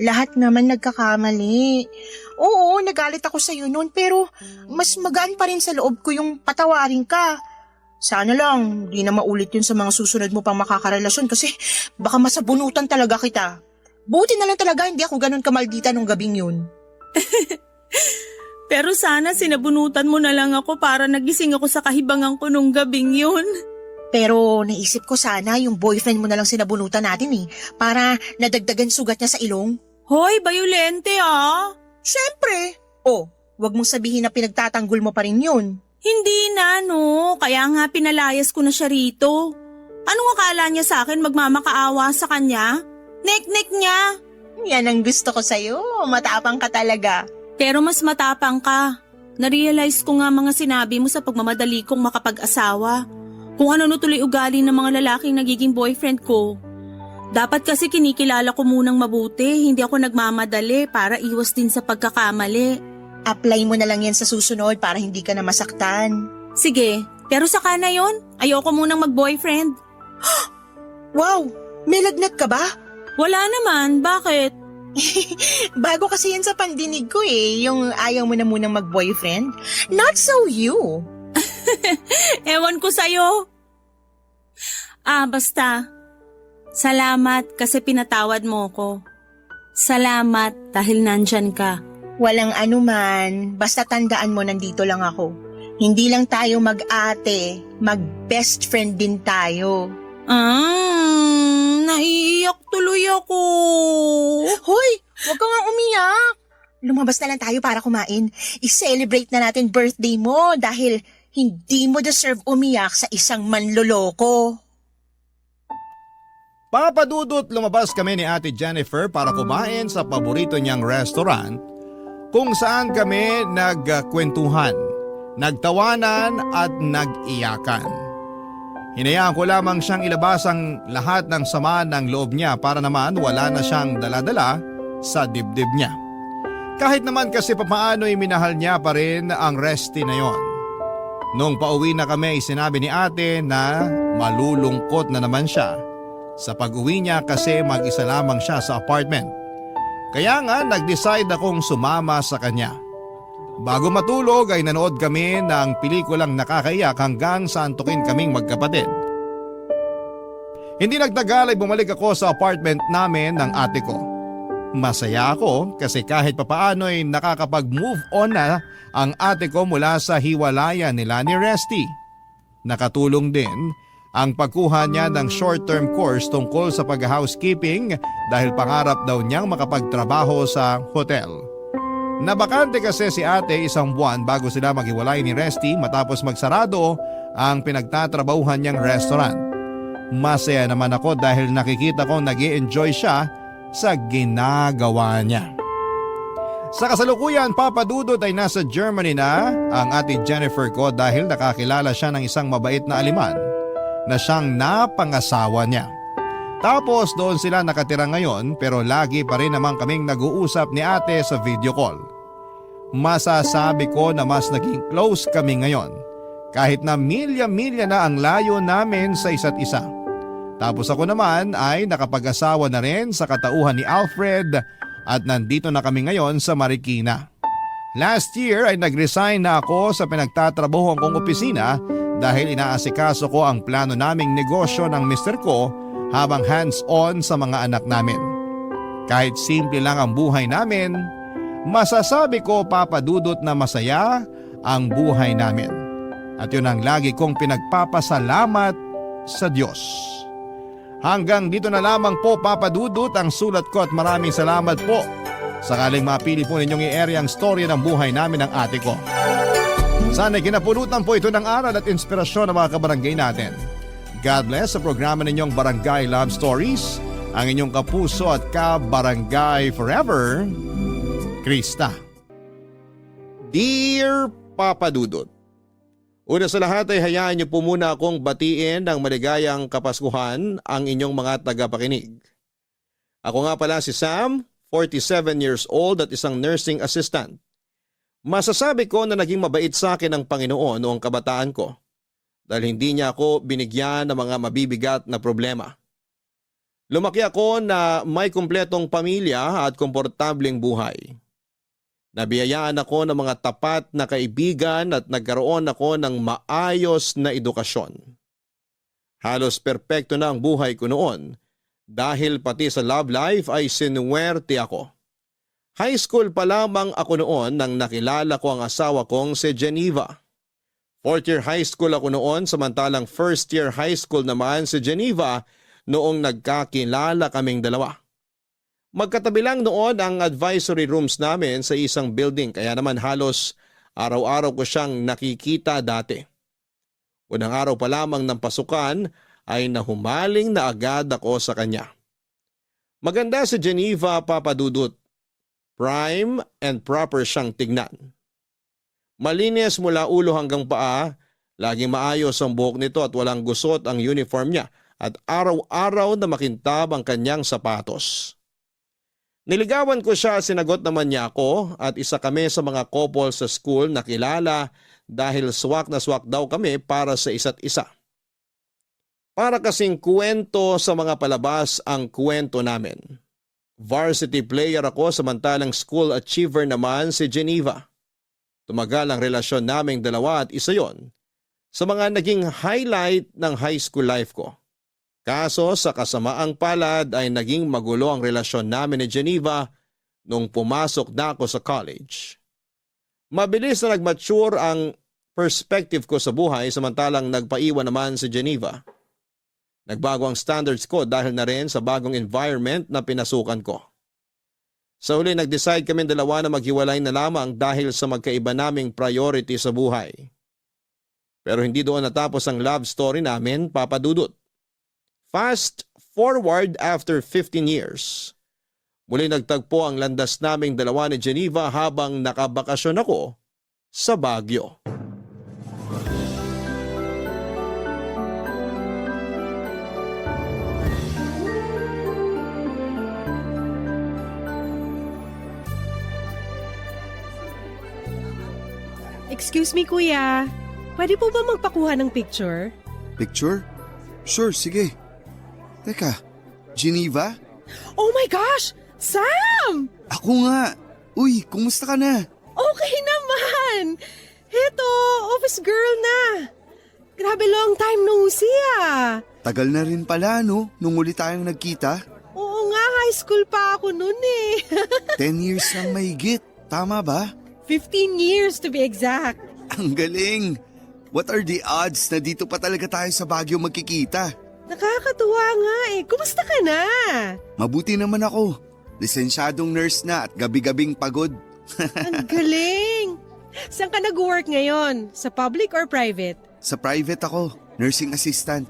Lahat naman nagkakamali. Oo, nagalit ako sa'yo noon pero mas magaan pa rin sa loob ko yung patawarin ka. Sana lang, di na maulit yun sa mga susunod mo pang makakarelasyon kasi baka masabunutan talaga kita. Buti na lang talaga hindi ako ganun kamaldita nung gabing yun. Pero sana sinabunutan mo na lang ako para nagising ako sa kahibangan ko nung gabing yun. Pero naisip ko sana yung boyfriend mo na lang sinabunutan natin eh, para nadagdagan sugat niya sa ilong. Hoy, bayolente ah! Siyempre! Oh, wag mong sabihin na pinagtatanggol mo pa rin yun. Hindi na no, kaya nga pinalayas ko na siya rito. Anong akala niya sa akin magmamakaawa sa kanya? Nek-nek niya! Yan ang gusto ko sa'yo, matapang ka talaga. Pero mas matapang ka. Narealize ko nga mga sinabi mo sa pagmamadali kong makapag-asawa. Kung ano tuloy ugali ng mga lalaking nagiging boyfriend ko. Dapat kasi kinikilala ko munang mabuti, hindi ako nagmamadali para iwas din sa pagkakamali. Apply mo na lang yan sa susunod para hindi ka na masaktan. Sige, pero saka na yon, ayoko munang mag-boyfriend. Wow, may lagnat ka ba? Wala naman, bakit? Bago kasi yan sa pandinig ko eh, yung ayaw mo na munang mag-boyfriend. Not so you. Ewan ko sa'yo. Basta. Salamat kasi pinatawad mo ko. Salamat dahil nandyan ka. Walang anuman, basta tandaan mo nandito lang ako. Hindi lang tayo mag-ate, mag-best friend din tayo. Naiiyak tuloy ako. Hoy, huwag ka nga umiyak. Lumabas na lang tayo para kumain. I-celebrate na natin birthday mo dahil hindi mo deserve umiyak sa isang manloloko. Papadudot lumabas kami ni Ate Jennifer para kumain sa paborito niyang restaurant kung saan kami nagkwentuhan, nagtawanan at nag-iyakan. Hinayaan ko lamang siyang ilabas ang lahat ng sama ng loob niya para naman wala na siyang daladala sa dibdib niya. Kahit naman kasi papaano'y minahal niya pa rin ang Resty na yon. Nung pauwi na kami, sinabi ni ate na malulungkot na naman siya. Sa pag-uwi niya kasi mag-isa lamang siya sa apartment. Kaya nga nag-decide akong sumama sa kanya. Bago matulog ay nanood kami ng pelikulang nakakaiyak hanggang sa antukin kaming magkapatid. Hindi nagtagal ay bumalik ako sa apartment namin ng ate ko. Masaya ako kasi kahit papaano ay nakakapag-move on na ang ate ko mula sa hiwalayan nila ni Resty. Nakatulong din ang pagkuha niya ng short-term course tungkol sa pag-housekeeping dahil pangarap daw niyang makapagtrabaho sa hotel. Nabakante kasi si ate isang buwan bago sila maghiwalay ni Resty matapos magsarado ang pinagtatrabahuhan niyang restaurant. Masaya naman ako dahil nakikita kong nag-i-enjoy siya sa ginagawa niya. Sa kasalukuyan, papadudot ay nasa Germany na ang ate Jennifer ko dahil nakakilala siya ng isang mabait na aliman na siyang napangasawa niya. Tapos doon sila nakatira ngayon pero lagi pa rin naman kaming nag-uusap ni ate sa video call. Masasabi ko na mas naging close kami ngayon kahit na milya-milya na ang layo namin sa isa't isa. Tapos ako naman ay nakapag-asawa na rin sa katauhan ni Alfred at nandito na kami ngayon sa Marikina. Last year ay nag-resign na ako sa pinagtatrabahuhan kong opisina dahil inaasikaso ko ang plano naming negosyo ng mister ko habang hands-on sa mga anak namin. Kahit simple lang ang buhay namin, masasabi ko papadudot na masaya ang buhay namin. At yun ang lagi kong pinagpapasalamat sa Diyos. Hanggang dito na lamang po papadudot ang sulat ko at maraming salamat po. Sakaling mapili po ninyong i-area ang storya ng buhay namin ng ate ko. Sana'y kinapulutan po ito ng aral at inspirasyon ng mga kabarangay natin. God bless sa programa ninyong Barangay Love Stories, ang inyong kapuso at kabarangay forever, Krista. Dear Papa Dudut, una sa lahat ay hayaan niyo po muna akong batiin ng maligayang Kapaskuhan ang inyong mga tagapakinig. Ako nga pala si Sam, 47 years old at isang nursing assistant. Masasabi ko na naging mabait sa akin ng Panginoon noong kabataan ko dahil hindi niya ako binigyan ng mga mabibigat na problema. Lumaki ako na may kumpletong pamilya at komportableng buhay. Nabiyayaan ako ng mga tapat na kaibigan at nagkaroon ako ng maayos na edukasyon. Halos perpekto na ang buhay ko noon dahil pati sa love life ay sinuwerte ako. High school pa lamang ako noon nang nakilala ko ang asawa kong si Geneva. 4th year high school ako noon samantalang 1st year high school naman si Geneva noong nagkakilala kaming dalawa. Magkatabi lang noon ang advisory rooms namin sa isang building kaya naman halos araw-araw ko siyang nakikita dati. Unang araw pa lamang ng pasukan ay nahumaling na agad ako sa kanya. Maganda si Geneva, Papa Dudut. Prime and proper siyang tignan. Malinis mula ulo hanggang paa, laging maayos ang buhok nito at walang gusot ang uniform niya at araw-araw na makintab ang kanyang sapatos. Niligawan ko siya, sinagot naman niya ako at isa kami sa mga couple sa school na kilala dahil swak na swak daw kami para sa isa't isa. Para kasing kwento sa mga palabas ang kwento namin. Varsity player ako samantalang school achiever naman si Geneva. Tumagal ang relasyon naming dalawa at isa yon sa mga naging highlight ng high school life ko. Kaso sa kasamaang palad ay naging magulo ang relasyon namin ni Geneva nung pumasok na ako sa college. Mabilis na nag-mature ang perspective ko sa buhay samantalang nagpaiwan naman si Geneva. Nagbago ang standards ko dahil na rin sa bagong environment na pinasukan ko. Sa huli nag-decide kami dalawa na maghiwalay na lamang dahil sa magkaiba naming priority sa buhay. Pero hindi doon natapos ang love story namin, Papa Dudut. Fast forward after 15 years. Muli nagtagpo ang landas naming dalawa ni Geneva habang nakabakasyon ako sa Baguio. Excuse me, kuya. Pwede po ba magpakuha ng picture? Picture? Sure, sige. Teka, Geneva? Oh my gosh! Sam! Ako nga. Uy, kumusta ka na? Okay naman! Heto, office girl na. Grabe, long time no see ah. Tagal na rin pala, no? Nung uli tayong nagkita. Oo nga, high school pa ako noon eh. 10 years ang mahigit. Tama ba? 15 years to be exact. Ang galing! What are the odds na dito pa talaga tayo sa Baguio magkikita? Nakakatuwa nga eh. Kumusta ka na? Mabuti naman ako. Lisensyadong nurse na at gabi-gabing pagod. Ang galing! Saan ka nag-work ngayon? Sa public or private? Sa private ako, nursing assistant.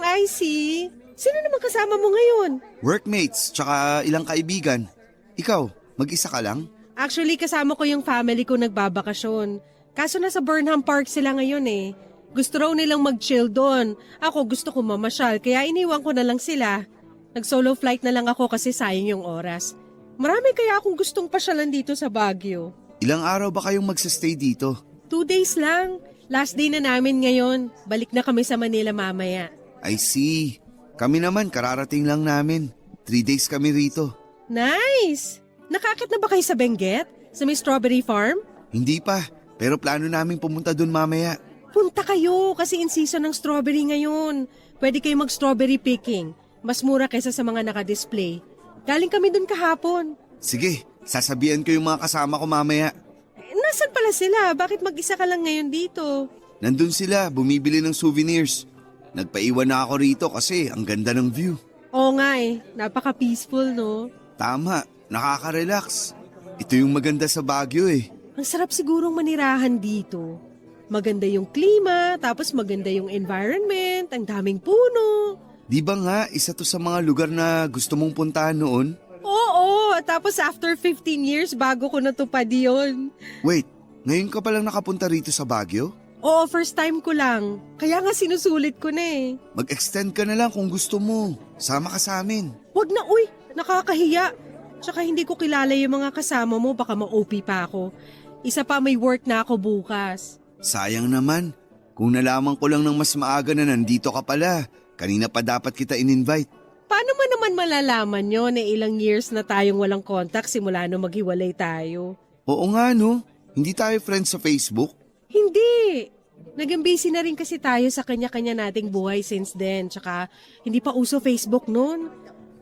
I see. Sino naman kasama mo ngayon? Workmates, tsaka ilang kaibigan. Ikaw, mag-isa ka lang? Actually, kasama ko yung family ko nagbabakasyon. Kaso nasa Burnham Park sila ngayon eh. Gusto raw nilang mag-chill doon. Ako gusto ko mamasyal, kaya iniwan ko na lang sila. Nag-solo flight na lang ako kasi sayang yung oras. Marami kaya akong gustong pasyalan dito sa Baguio. Ilang araw ba kayong magsastay dito? 2 days lang. Last day na namin ngayon. Balik na kami sa Manila mamaya. I see. Kami naman, kararating lang namin. 3 days kami rito. Nice! Nakakit na ba kayo sa Benguet? Sa may strawberry farm? Hindi pa, pero plano namin pumunta dun mamaya. Punta kayo kasi in season ng strawberry ngayon. Pwede kayo mag-strawberry picking. Mas mura kaysa sa mga naka-display. Galing kami dun kahapon. Sige, sasabihan ko yung mga kasama ko mamaya. Nasaan pala sila? Bakit mag-isa ka lang ngayon dito? Nandun sila, bumibili ng souvenirs. Nagpaiwan na ako rito kasi ang ganda ng view. Oo nga eh, napaka-peaceful no? Tama, nakaka-relax. Ito yung maganda sa Baguio eh. Ang sarap sigurong manirahan dito. Maganda yung klima, tapos maganda yung environment, ang daming puno. Di ba nga, isa to sa mga lugar na gusto mong puntahan noon? Oo, tapos after 15 years bago ko natupad yun. Wait, ngayon ka palang nakapunta rito sa Baguio? Oo, first time ko lang. Kaya nga sinusulit ko na eh. Mag-extend ka na lang kung gusto mo. Sama ka sa amin. Wag na, uy, nakakahiya. Tsaka hindi ko kilala yung mga kasama mo, baka ma-OP pa ako. Isa pa, may work na ako bukas. Sayang naman. Kung nalaman ko lang ng mas maaga na nandito ka pala, kanina pa dapat kita in-invite. Paano mo naman malalaman yun na ilang years na tayong walang contact simula nung maghiwalay tayo? Oo nga no, hindi tayo friends sa Facebook? Hindi. Naging busy na rin kasi tayo sa kanya-kanya nating buhay since then. Tsaka hindi pa uso Facebook noon.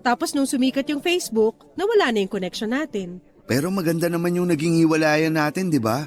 Tapos nung sumikat yung Facebook, nawala na yung connection natin. Pero maganda naman yung naging hiwalayan natin, di ba?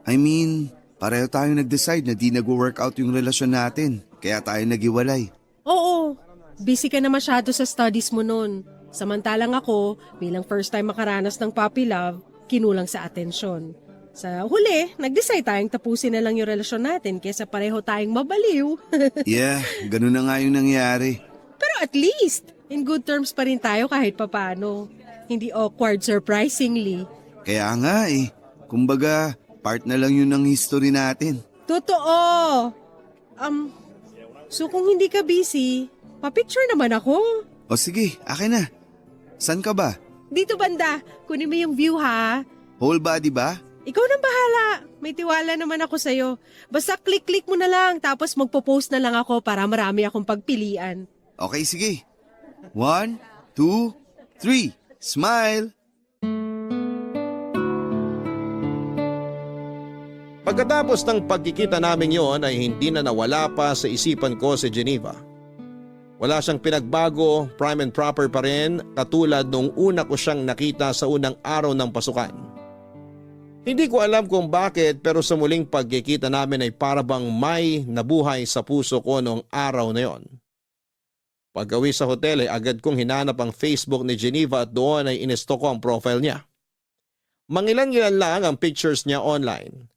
I mean, pareho tayong nag-decide na di nag-workout yung relasyon natin. Kaya tayo naghiwalay. Oo, busy ka na masyado sa studies mo noon. Samantalang ako, bilang first time makaranas ng puppy love, kinulang sa atensyon. Sa huli, nag-decide tayong tapusin na lang yung relasyon natin kaysa pareho tayong mabaliw. Yeah, ganun na nga yung nangyari. Pero at least, in good terms pa rin tayo kahit papano. Hindi awkward surprisingly. Kaya nga eh, kumbaga, part na lang yun ng history natin. Totoo! So kung hindi ka busy, pa-picture naman ako. O sige, akin na. San ka ba? Dito banda, kunin mo yung view ha. Whole body ba? Ikaw nang bahala. May tiwala naman ako sa'yo. Basta click-click mo na lang tapos magpo-post na lang ako para marami akong pagpilian. Okay, sige. 1, 2, 3. Smile! Pagkatapos ng pagkikita namin yon ay hindi na nawala pa sa isipan ko si Geneva. Wala siyang pinagbago, prime and proper pa rin katulad nung una ko siyang nakita sa unang araw ng pasukan. Hindi ko alam kung bakit pero sa muling pagkikita namin ay parabang may nabuhay sa puso ko noong araw na yon. Pag-uwi sa hotel ay agad kong hinanap ang Facebook ni Geneva at doon ay inesto ko ang profile niya. Mangilan-ngilan lang ang pictures niya online.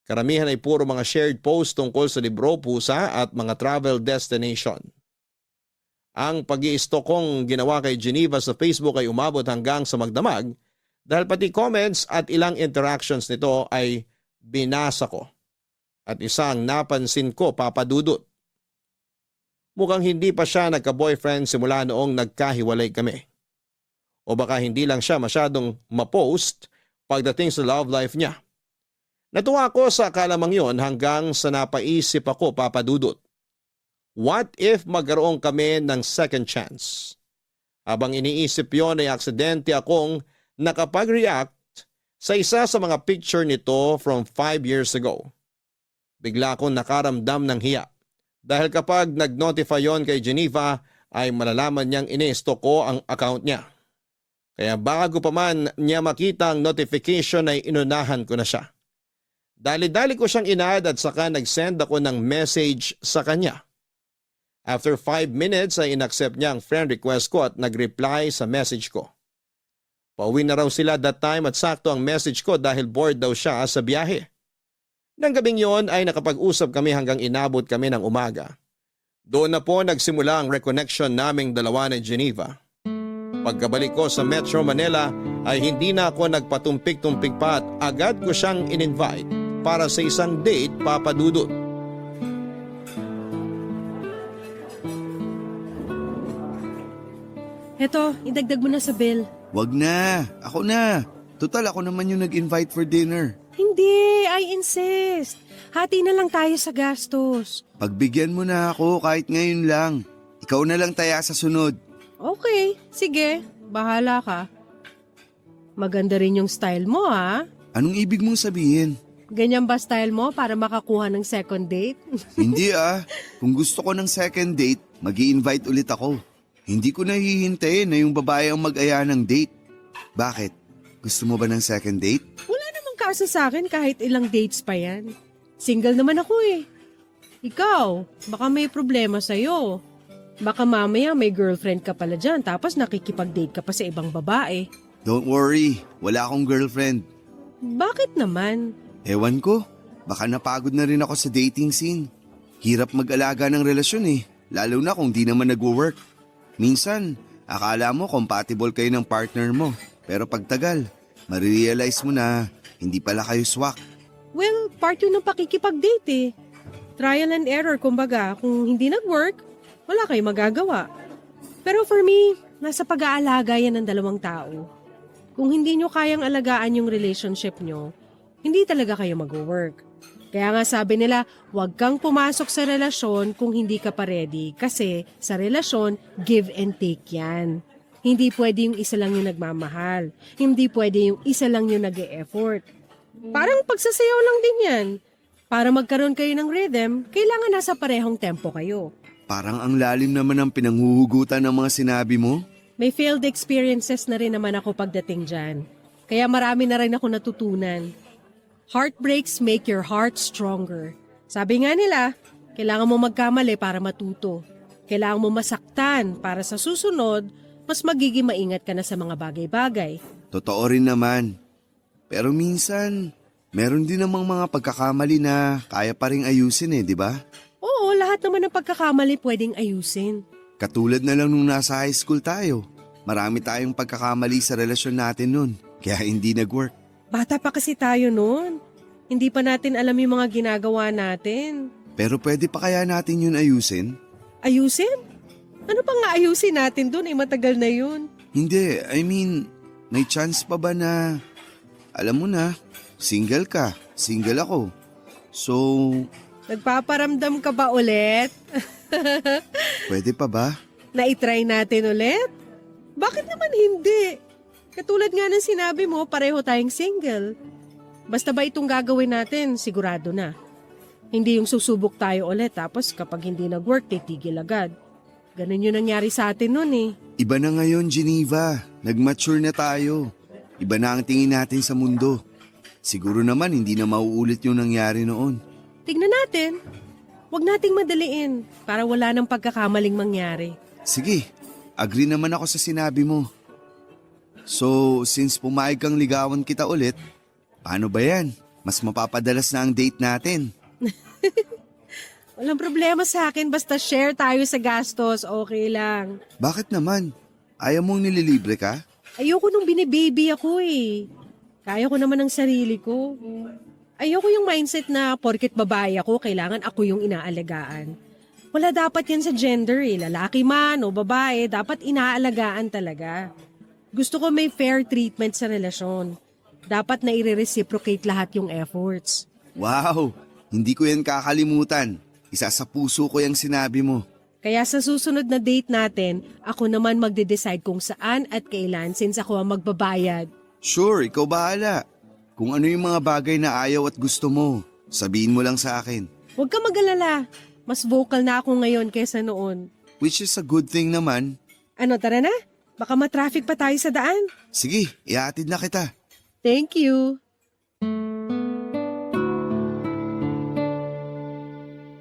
Karamihan ay puro mga shared posts tungkol sa libro, pusa at mga travel destination. Ang pag-i-stalk kong ginawa kay Geneva sa Facebook ay umabot hanggang sa magdamag dahil pati comments at ilang interactions nito ay binasa ko. At isang napansin ko, Papa Dudut. Mukhang hindi pa siya nagka-boyfriend simula noong nagkahiwalay kami. O baka hindi lang siya masyadong ma-post pagdating sa love life niya. Natuwa ko sa kalamang yon hanggang sa napaisip ako, Papa Dudut. What if magkaroon kami ng second chance? Habang iniisip yon ay aksidente akong nakapag-react sa isa sa mga picture nito from 5 years ago. Bigla akong nakaramdam ng hiya. Dahil kapag nag-notify yon kay Geneva ay malalaman niyang inesto ko ang account niya. Kaya bago pa man niya makita ang notification ay inunahan ko na siya. Dali-dali ko siyang inad at saka nag-send ako ng message sa kanya. After 5 minutes ay inaccept niya ang friend request ko at nag-reply sa message ko. Pauwi na raw sila that time at sakto ang message ko dahil bored daw siya sa biyahe. Nang gabing yon ay nakapag-usap kami hanggang inabot kami ng umaga. Doon na po nagsimula ang reconnection naming dalawa ni Geneva. Pagkabalik ko sa Metro Manila ay hindi na ako nagpatumpik-tumpik pa at agad ko siyang in-invite para sa isang date, Papa Dudut. Eto, idagdag mo na sa bill. Wag na, ako na. Total ako naman yung nag-invite for dinner. Hindi, I insist. Hati na lang tayo sa gastos. Pagbigyan mo na ako kahit ngayon lang. Ikaw na lang taya sa sunod. Okay, sige. Bahala ka. Maganda rin yung style mo, ha? Anong ibig mong sabihin? Ganyan ba style mo para makakuha ng second date? Hindi ah. Kung gusto ko ng second date, mag-i-invite ulit ako. Hindi ko nahihintayin na yung babae ang mag-aya ng date. Bakit? Gusto mo ba ng second date? Wala namang kaso sa akin kahit ilang dates pa yan. Single naman ako eh. Ikaw, baka may problema sa'yo. Baka mamaya may girlfriend ka pala dyan tapos nakikipag-date ka pa sa ibang babae. Don't worry, wala akong girlfriend. Bakit naman? Ewan ko, baka napagod na rin ako sa dating scene. Hirap mag-alaga ng relasyon eh, lalo na kung di naman nag-work. Minsan, akala mo compatible kayo ng partner mo, pero pagtagal, marirealize mo na hindi pala kayo swak. Well, part yun ng pakikipag-date eh. Trial and error, kumbaga. Kung hindi nag-work, wala kayong magagawa. Pero for me, nasa pag-aalaga yan ng dalawang tao. Kung hindi nyo kayang alagaan yung relationship nyo, hindi talaga kayo mag-work. Kaya nga sabi nila, huwag kang pumasok sa relasyon kung hindi ka pa ready. Kasi sa relasyon, give and take yan. Hindi pwede yung isa lang yung nagmamahal. Hindi pwede yung isa lang yung nag-e-effort. Parang pagsasayaw lang din yan. Para magkaroon kayo ng rhythm, kailangan nasa parehong tempo kayo. Parang ang lalim naman ang pinanghuhugutan ng mga sinabi mo. May failed experiences na rin naman ako pagdating dyan. Kaya marami na rin ako natutunan. Heartbreaks make your heart stronger. Sabi nga nila, kailangan mo magkamali para matuto. Kailangan mo masaktan para sa susunod, mas magiging maingat ka na sa mga bagay-bagay. Totoo rin naman. Pero minsan, meron din namang mga pagkakamali na kaya pa ring ayusin eh, di ba? Oo, lahat naman ng pagkakamali pwedeng ayusin. Katulad na lang nung nasa high school tayo. Marami tayong pagkakamali sa relasyon natin nun, kaya hindi nag-work. Bata pa kasi tayo noon. Hindi pa natin alam yung mga ginagawa natin. Pero pwede pa kaya natin yun ayusin? Ayusin? Ano pa nga ayusin natin dun? Matagal na yun. Hindi, I mean, may chance pa ba na, alam mo na, single ka, single ako. So, Nagpaparamdam ka ba ulit? pwede pa ba? Na-try natin ulit? Bakit naman hindi? Katulad nga ng sinabi mo, pareho tayong single. Basta ba itong gagawin natin, sigurado na. Hindi yung susubok tayo ulit tapos kapag hindi nag-work, titigil agad. Ganun yung nangyari sa atin nun eh. Iba na ngayon, Geneva. Nag-mature na tayo. Iba na ang tingin natin sa mundo. Siguro naman hindi na mauulit yung nangyari noon. Tignan natin. Huwag nating madaliin para wala nang pagkakamaling mangyari. Sige, agree naman ako sa sinabi mo. So, since pumayag kang ligawan kita ulit, paano ba yan? Mas mapapadalas na ang date natin. Walang problema sa akin basta share tayo sa gastos, okay lang. Bakit naman? Ayaw mong nililibre ka? Ayoko nung binibaby ako eh. Kaya ko naman ang sarili ko. Ayoko yung mindset na porket babae ako, kailangan ako yung inaalagaan. Wala dapat yan sa gender eh. Lalaki man o babae, dapat inaalagaan talaga. Gusto ko may fair treatment sa relasyon. Dapat na i-reciprocate lahat yung efforts. Wow, hindi ko yan kakalimutan. Isa sa puso ko yung sinabi mo. Kaya sa susunod na date natin, ako naman magde-decide kung saan at kailan since ako ang magbabayad. Sure, ikaw bahala. Kung ano yung mga bagay na ayaw at gusto mo, sabihin mo lang sa akin. Huwag ka mag-alala. Mas vocal na ako ngayon kaysa noon. Which is a good thing naman. Ano, tara na? Baka matraffic pa tayo sa daan. Sige, ihatid na kita. Thank you.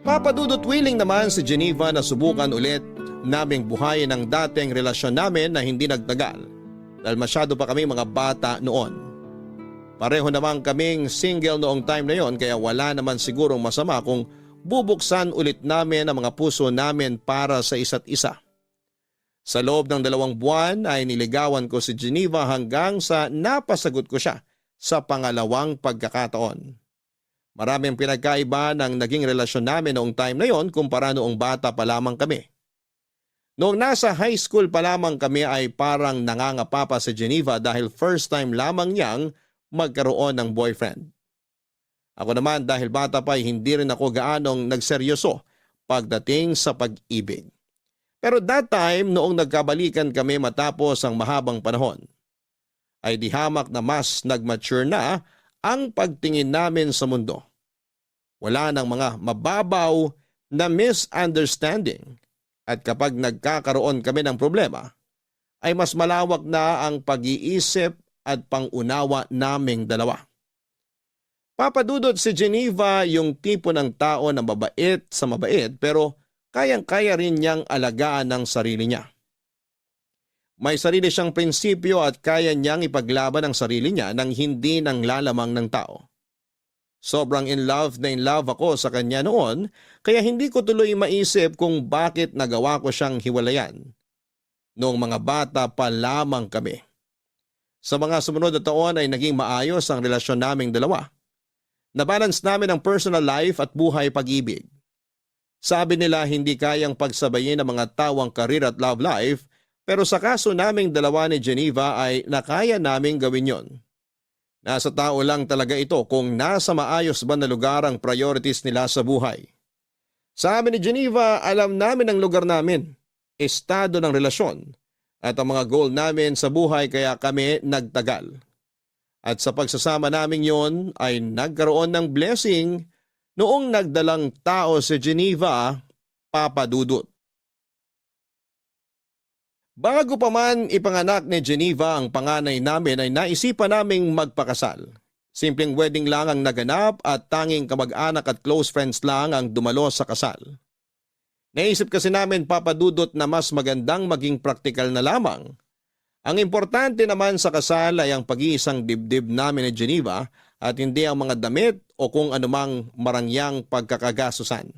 Papadudot willing naman si Geneva na subukan ulit naming buhayin ang dating relasyon namin na hindi nagtagal dahil masyado pa kami mga bata noon. Pareho naman kaming single noong time na yon kaya wala naman sigurong masama kung bubuksan ulit namin ang mga puso namin para sa isa't isa. Sa loob ng 2 buwan ay niligawan ko si Geneva hanggang sa napasagot ko siya sa pangalawang pagkakataon. Maraming pinagkaiba ng naging relasyon namin noong time na yon kumpara noong bata pa lamang kami. Noong nasa high school pa lamang kami ay parang nangangapa pa si Geneva dahil first time lamang niyang magkaroon ng boyfriend. Ako naman dahil bata pa ay hindi rin ako gaanong nagseryoso pagdating sa pag-ibig. Pero that time noong nagkabalikan kami matapos ang mahabang panahon, ay di hamak na mas nag-mature na ang pagtingin namin sa mundo. Wala nang mga mababaw na misunderstanding at kapag nagkakaroon kami ng problema, ay mas malawak na ang pag-iisip at pangunawa naming dalawa. Papadudot si Geneva yung tipo ng tao na mabait sa mabait pero kayang-kaya rin niyang alagaan ng sarili niya. May sarili siyang prinsipyo at kaya niyang ipaglaban ang sarili niya nang hindi nang lalamang ng tao. Sobrang in love ako sa kanya noon kaya hindi ko tuloy maisip kung bakit nagawa ko siyang hiwalayan. Noong mga bata pa lamang kami. Sa mga sumunod na taon ay naging maayos ang relasyon naming dalawa. Nabalance namin ang personal life at buhay pag-ibig. Sabi nila hindi kayang pagsabayin ang mga tawang career at love life pero sa kaso naming dalawa ni Geneva ay nakaya naming gawin yon. Nasa tao lang talaga ito kung nasa maayos ba na lugar ang priorities nila sa buhay. Sa amin ni Geneva, alam namin ang lugar namin, estado ng relasyon at ang mga goal namin sa buhay kaya kami nagtagal. At sa pagsasama namin yon ay nagkaroon ng blessing noong nagdalang tao si Geneva, Papadudot. Bago pa man ipanganak ni Geneva ang panganay namin ay naisipan naming magpakasal. Simpleng wedding lang ang naganap at tanging kamag-anak at close friends lang ang dumalo sa kasal. Naisip kasi namin Papadudot na mas magandang maging praktikal na lamang. Ang importante naman sa kasal ay ang pag-iisang dibdib namin ni Geneva at hindi ang mga damit o kung anumang marangyang pagkakagasusan.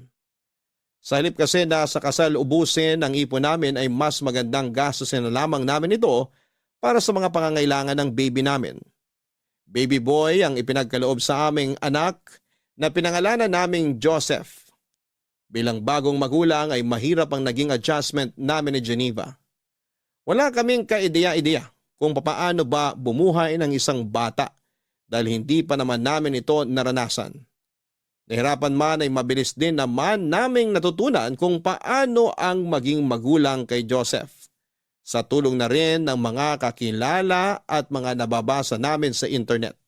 Sa halip kasi na sa kasal ubusin ang ipon namin ay mas magandang gastusin na lamang namin ito para sa mga pangangailangan ng baby namin. Baby boy ang ipinagkaloob sa aming anak na pinangalanan naming Joseph. Bilang bagong magulang ay mahirap ang naging adjustment namin ni Geneva. Wala kaming kaideya-ideya kung papaano ba bumuhay ng isang bata dahil hindi pa naman namin ito naranasan. Nahirapan man ay mabilis din naman naming natutunan kung paano ang maging magulang kay Joseph. Sa tulong na rin ng mga kakilala at mga nababasa namin sa internet.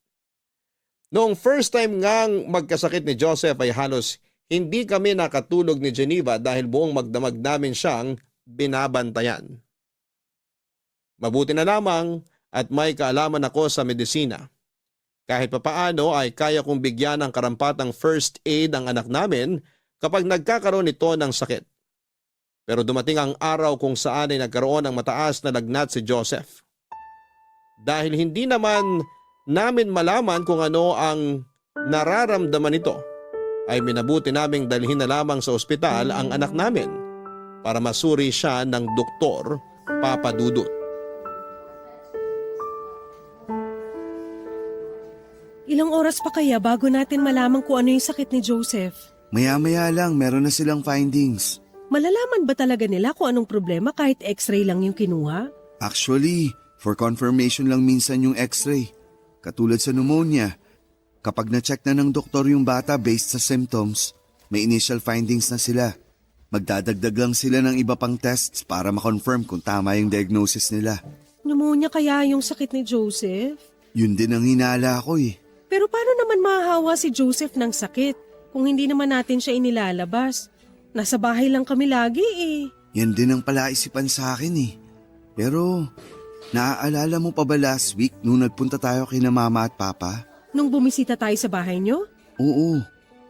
Noong first time ngang magkasakit ni Joseph ay halos hindi kami nakatulog ni Geneva dahil buong magdamag namin siyang binabantayan. Mabuti na lamang at may kaalaman ako sa medisina. Kahit papaano ay kaya kong bigyan ng karampatang first aid ang anak namin kapag nagkakaroon ito ng sakit. Pero dumating ang araw kung saan ay nagkaroon ng mataas na lagnat si Joseph. Dahil hindi naman namin malaman kung ano ang nararamdaman nito, ay minabuti naming dalhin na lamang sa ospital ang anak namin para masuri siya ng doktor Papa Dudut. Ilang oras pa kaya bago natin malaman kung ano yung sakit ni Joseph? Maya-maya lang, meron na silang findings. Malalaman ba talaga nila kung anong problema kahit x-ray lang yung kinuha? Actually, for confirmation lang minsan yung x-ray. Katulad sa pneumonia, kapag na-check na ng doktor yung bata based sa symptoms, may initial findings na sila. Magdadagdag lang sila ng iba pang tests para ma-confirm kung tama yung diagnosis nila. Pneumonia kaya yung sakit ni Joseph? Yun din ang hinala ko eh. Pero paano naman mahahawa si Joseph ng sakit kung hindi naman natin siya inilalabas? Nasa bahay lang kami lagi eh. Yan din ang palaisipan sa akin eh. Pero, naaalala mo pa ba last week nung nagpunta tayo kina mama at papa? Nung bumisita tayo sa bahay niyo? Oo,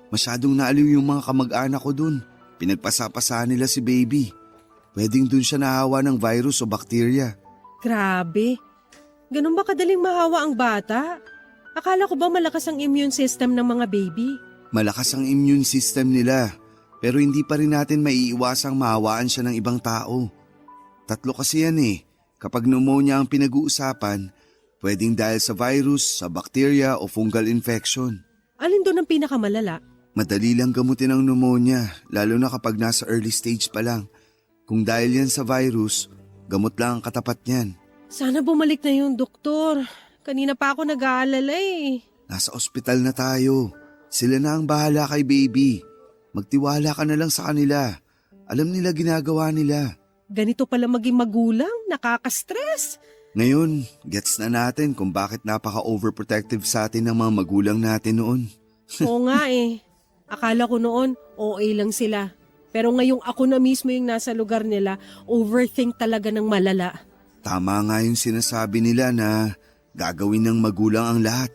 masyadong naaliw yung mga kamag-anak ko dun. Pinagpasapasaan nila si baby. Pwedeng dun siya nahawa ng virus o bakterya. Grabe. Ganun ba kadaling mahawa ang bata? Akala ko ba malakas ang immune system ng mga baby? Malakas ang immune system nila, pero hindi pa rin natin maiiwasang mahawaan siya ng ibang tao. 3 kasi yan eh. Kapag pneumonia ang pinag-uusapan, pwedeng dahil sa virus, sa bacteria o fungal infection. Alin doon ang pinakamalala? Madali lang gamutin ang pneumonia, lalo na kapag nasa early stage pa lang. Kung dahil yan sa virus, gamot lang ang katapat niyan. Sana bumalik na yung doktor. Kanina pa ako nag-aalala eh. Nasa ospital na tayo. Sila na ang bahala kay baby. Magtiwala ka na lang sa kanila. Alam nila ginagawa nila. Ganito pala maging magulang, nakaka-stress. Ngayon, gets na natin kung bakit napaka-overprotective sa atin ng mga magulang natin noon. Oo nga eh. Akala ko noon, OA lang sila. Pero ngayong ako na mismo yung nasa lugar nila, overthink talaga ng malala. Tama nga yung sinasabi nila na gagawin ng magulang ang lahat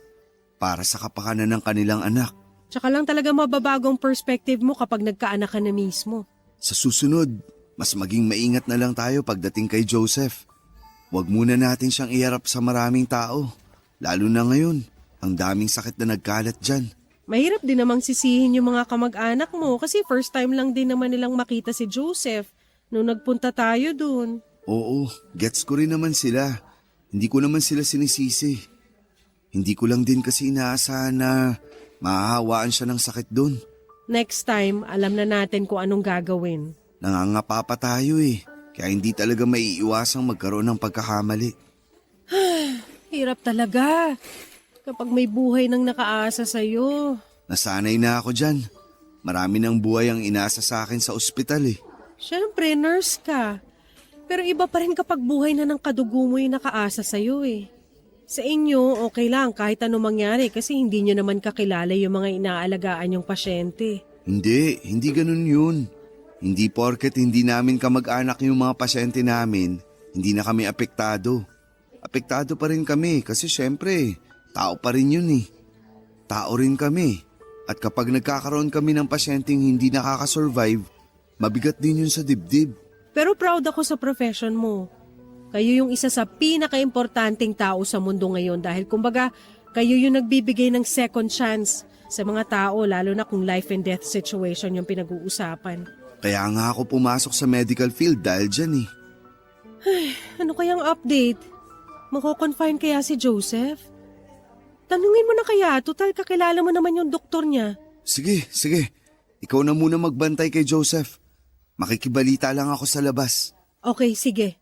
para sa kapakanan ng kanilang anak. Tsaka lang talaga mababagong perspective mo kapag nagkaanak ka na mismo. Sa susunod, mas maging maingat na lang tayo pagdating kay Joseph. Huwag muna natin siyang iharap sa maraming tao. Lalo na ngayon, ang daming sakit na nagkalat dyan. Mahirap din namang sisihin yung mga kamag-anak mo kasi first time lang din naman nilang makita si Joseph nung nagpunta tayo dun. Oo, gets ko rin naman sila. Hindi ko naman sila sinisisi. Hindi ko lang din kasi inaasahan na mahahawaan siya ng sakit dun. Next time, alam na natin kung anong gagawin. Nangangapa pa tayo eh. Kaya hindi talaga maiiwasang magkaroon ng pagkakamali. Hirap talaga kapag may buhay nang nakaasa sa'yo. Nasanay na ako dyan. Marami ng buhay ang inasa sa akin sa ospital eh. Siyempre, nurse ka. Pero iba pa rin kapag buhay na ng kadugo mo yung nakaasa sa'yo eh. Sa inyo, okay lang kahit ano mangyari kasi hindi nyo naman kakilala yung mga inaalagaan yung pasyente. Hindi ganun yun. Hindi porket hindi namin kamag-anak yung mga pasyente namin, hindi na kami apektado. Apektado pa rin kami kasi syempre, tao pa rin yun eh. Tao rin kami. At kapag nagkakaroon kami ng pasyenteng hindi nakakasurvive, mabigat din yun sa dibdib. Pero proud ako sa profession mo. Kayo yung isa sa pinaka-importanting tao sa mundo ngayon dahil kumbaga kayo yung nagbibigay ng second chance sa mga tao lalo na kung life and death situation yung pinag-uusapan. Kaya nga ako pumasok sa medical field dahil dyan eh. Ano kayang update? Mako-confine kaya si Joseph? Tanungin mo na kaya, total kakilala mo naman yung doktor niya. Sige. Ikaw na muna magbantay kay Joseph. Makikibalita lang ako sa labas. Okay, sige.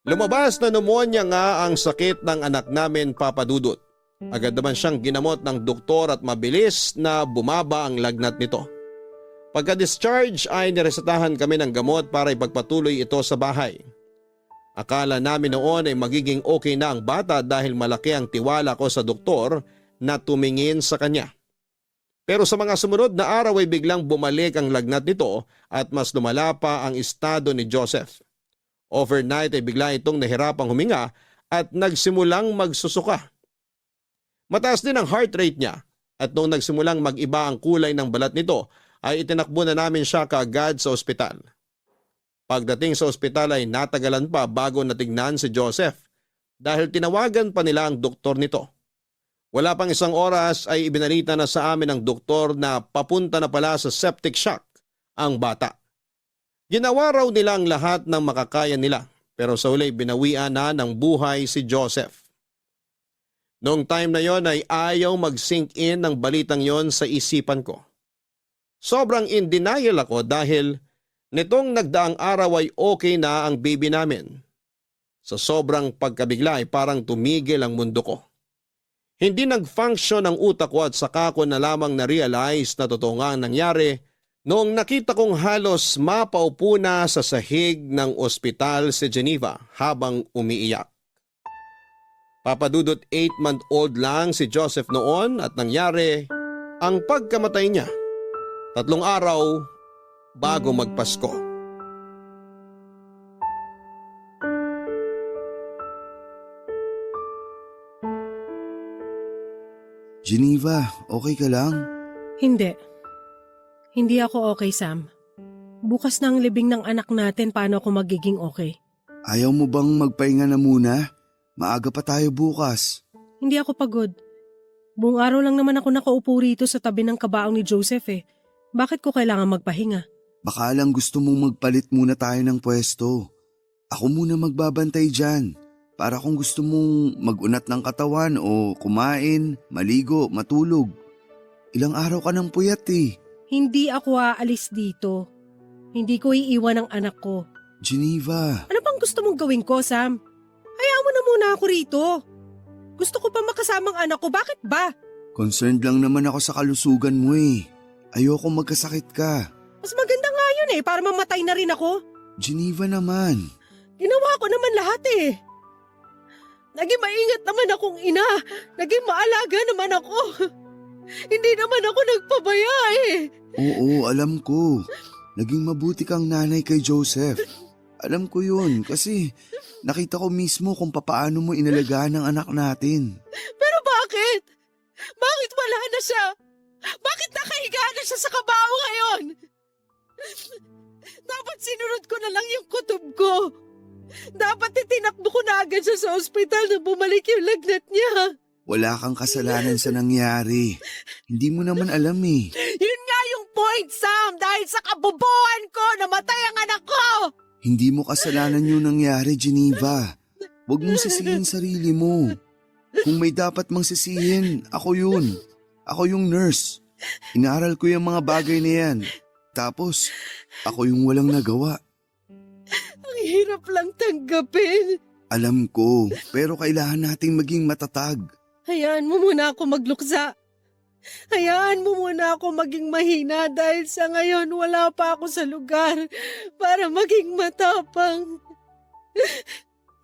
Lumabas na pneumonia nga ang sakit ng anak namin, Papa Dudut. Agad naman siyang ginamot ng doktor at mabilis na bumaba ang lagnat nito. Pagka-discharge ay niresetahan kami ng gamot para ipagpatuloy ito sa bahay. Akala namin noon ay magiging okay na ang bata dahil malaki ang tiwala ko sa doktor na tumingin sa kanya. Pero sa mga sumunod na araw ay biglang bumalik ang lagnat nito at mas lumala pa ang estado ni Joseph. Overnight ay bigla itong nahirapang huminga at nagsimulang magsusuka. Mataas din ang heart rate niya at nung nagsimulang mag-iba ang kulay ng balat nito ay itinakbo na namin siya kaagad sa ospital. Pagdating sa ospital ay natagalan pa bago natignan si Joseph dahil tinawagan pa nila ang doktor nito. Wala pang isang oras ay ibinalita na sa amin ng doktor na papunta na pala sa septic shock ang bata. Ginawa raw nila ang lahat ng makakaya nila pero sa huli binawian na ng buhay si Joseph. Noong time na yon ay ayaw mag-sink in ng balitang yon sa isipan ko. Sobrang in denial ako dahil nitong nagdaang araw ay okay na ang baby namin. Sa sobrang pagkabigla ay parang tumigil ang mundo ko. Hindi nag-function ang utak ko at saka ko na lamang na-realize na totoo nga ang nangyari noong nakita kong halos mapaupo na sa sahig ng ospital si Geneva habang umiiyak. Papadudot 8-month-old lang si Joseph noon at nangyari ang pagkamatay niya 3 araw bago magpasko. Geneva, okay ka lang? Hindi. Hindi ako okay, Sam. Bukas na ang libing ng anak natin, paano ako magiging okay? Ayaw mo bang magpahinga na muna? Maaga pa tayo bukas. Hindi ako pagod. Buong araw lang naman ako nakaupo rito sa tabi ng kabaong ni Joseph eh. Bakit ko kailangan magpahinga? Baka lang gusto mong magpalit muna tayo ng pwesto. Ako muna magbabantay dyan. Para kung gusto mong mag-unat ng katawan o kumain, maligo, matulog. Ilang araw ka ng puyat eh. Hindi ako aalis dito. Hindi ko iiwan ang anak ko. Geneva. Ano bang gusto mong gawin ko, Sam? Hayaan mo na muna ako rito. Gusto ko pa makasamang anak ko, bakit ba? Concerned lang naman ako sa kalusugan mo eh. Ayoko magkasakit ka. Mas maganda nga yun eh, para mamatay na rin ako. Geneva naman. Ginawa ko naman lahat eh. Naging maingat naman akong ina. Naging maalaga naman ako. Hindi naman ako nagpabaya eh. Oo, alam ko. Naging mabuti kang nanay kay Joseph. Alam ko yun kasi nakita ko mismo kung papaano mo inalagaan ang anak natin. Pero bakit? Bakit wala na siya? Bakit nakahiga na siya sa kabao ngayon? Dapat sinunod ko na lang yung kutob ko. Dapat itinakbo ko na agad siya sa ospital na bumalik yung lagnat niya. Wala kang kasalanan sa nangyari. Hindi mo naman alam eh. Yun nga yung point, Sam. Dahil sa kabobohan ko, namatay ang anak ko. Hindi mo kasalanan yung nangyari, Geneva. Huwag mong sisihin sarili mo. Kung may dapat mang sisihin, ako yun. Ako yung nurse. Inaaral ko yung mga bagay na yan. Tapos, ako yung walang nagawa. Ang hirap lang tanggapin. Alam ko, pero kailangan nating maging matatag. Hayaan mo muna ako magluksa. Hayaan mo muna ako maging mahina dahil sa ngayon wala pa ako sa lugar para maging matapang.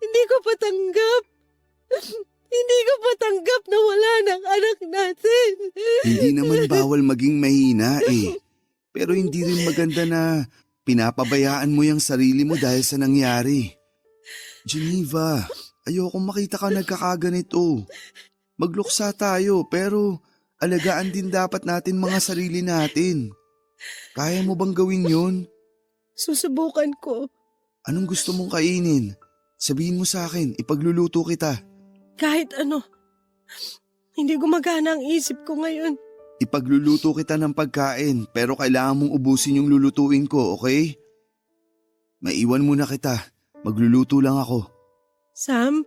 Hindi ko patanggap. Hindi ko patanggap na wala ng anak natin. Hindi naman bawal maging mahina eh. Pero hindi rin maganda na pinapabayaan mo yung sarili mo dahil sa nangyari. Geneva, ayokong makita ka nagkakaganito. Magluksa tayo pero alagaan din dapat natin mga sarili natin. Kaya mo bang gawin yun? Susubukan ko. Anong gusto mong kainin? Sabihin mo sa akin, ipagluluto kita. Kahit ano. Hindi gumagana ang isip ko ngayon. Ipagluluto kita ng pagkain pero kailangan mong ubusin yung lulutuin ko, okay? Maiwan muna kita. Magluluto lang ako. Sam,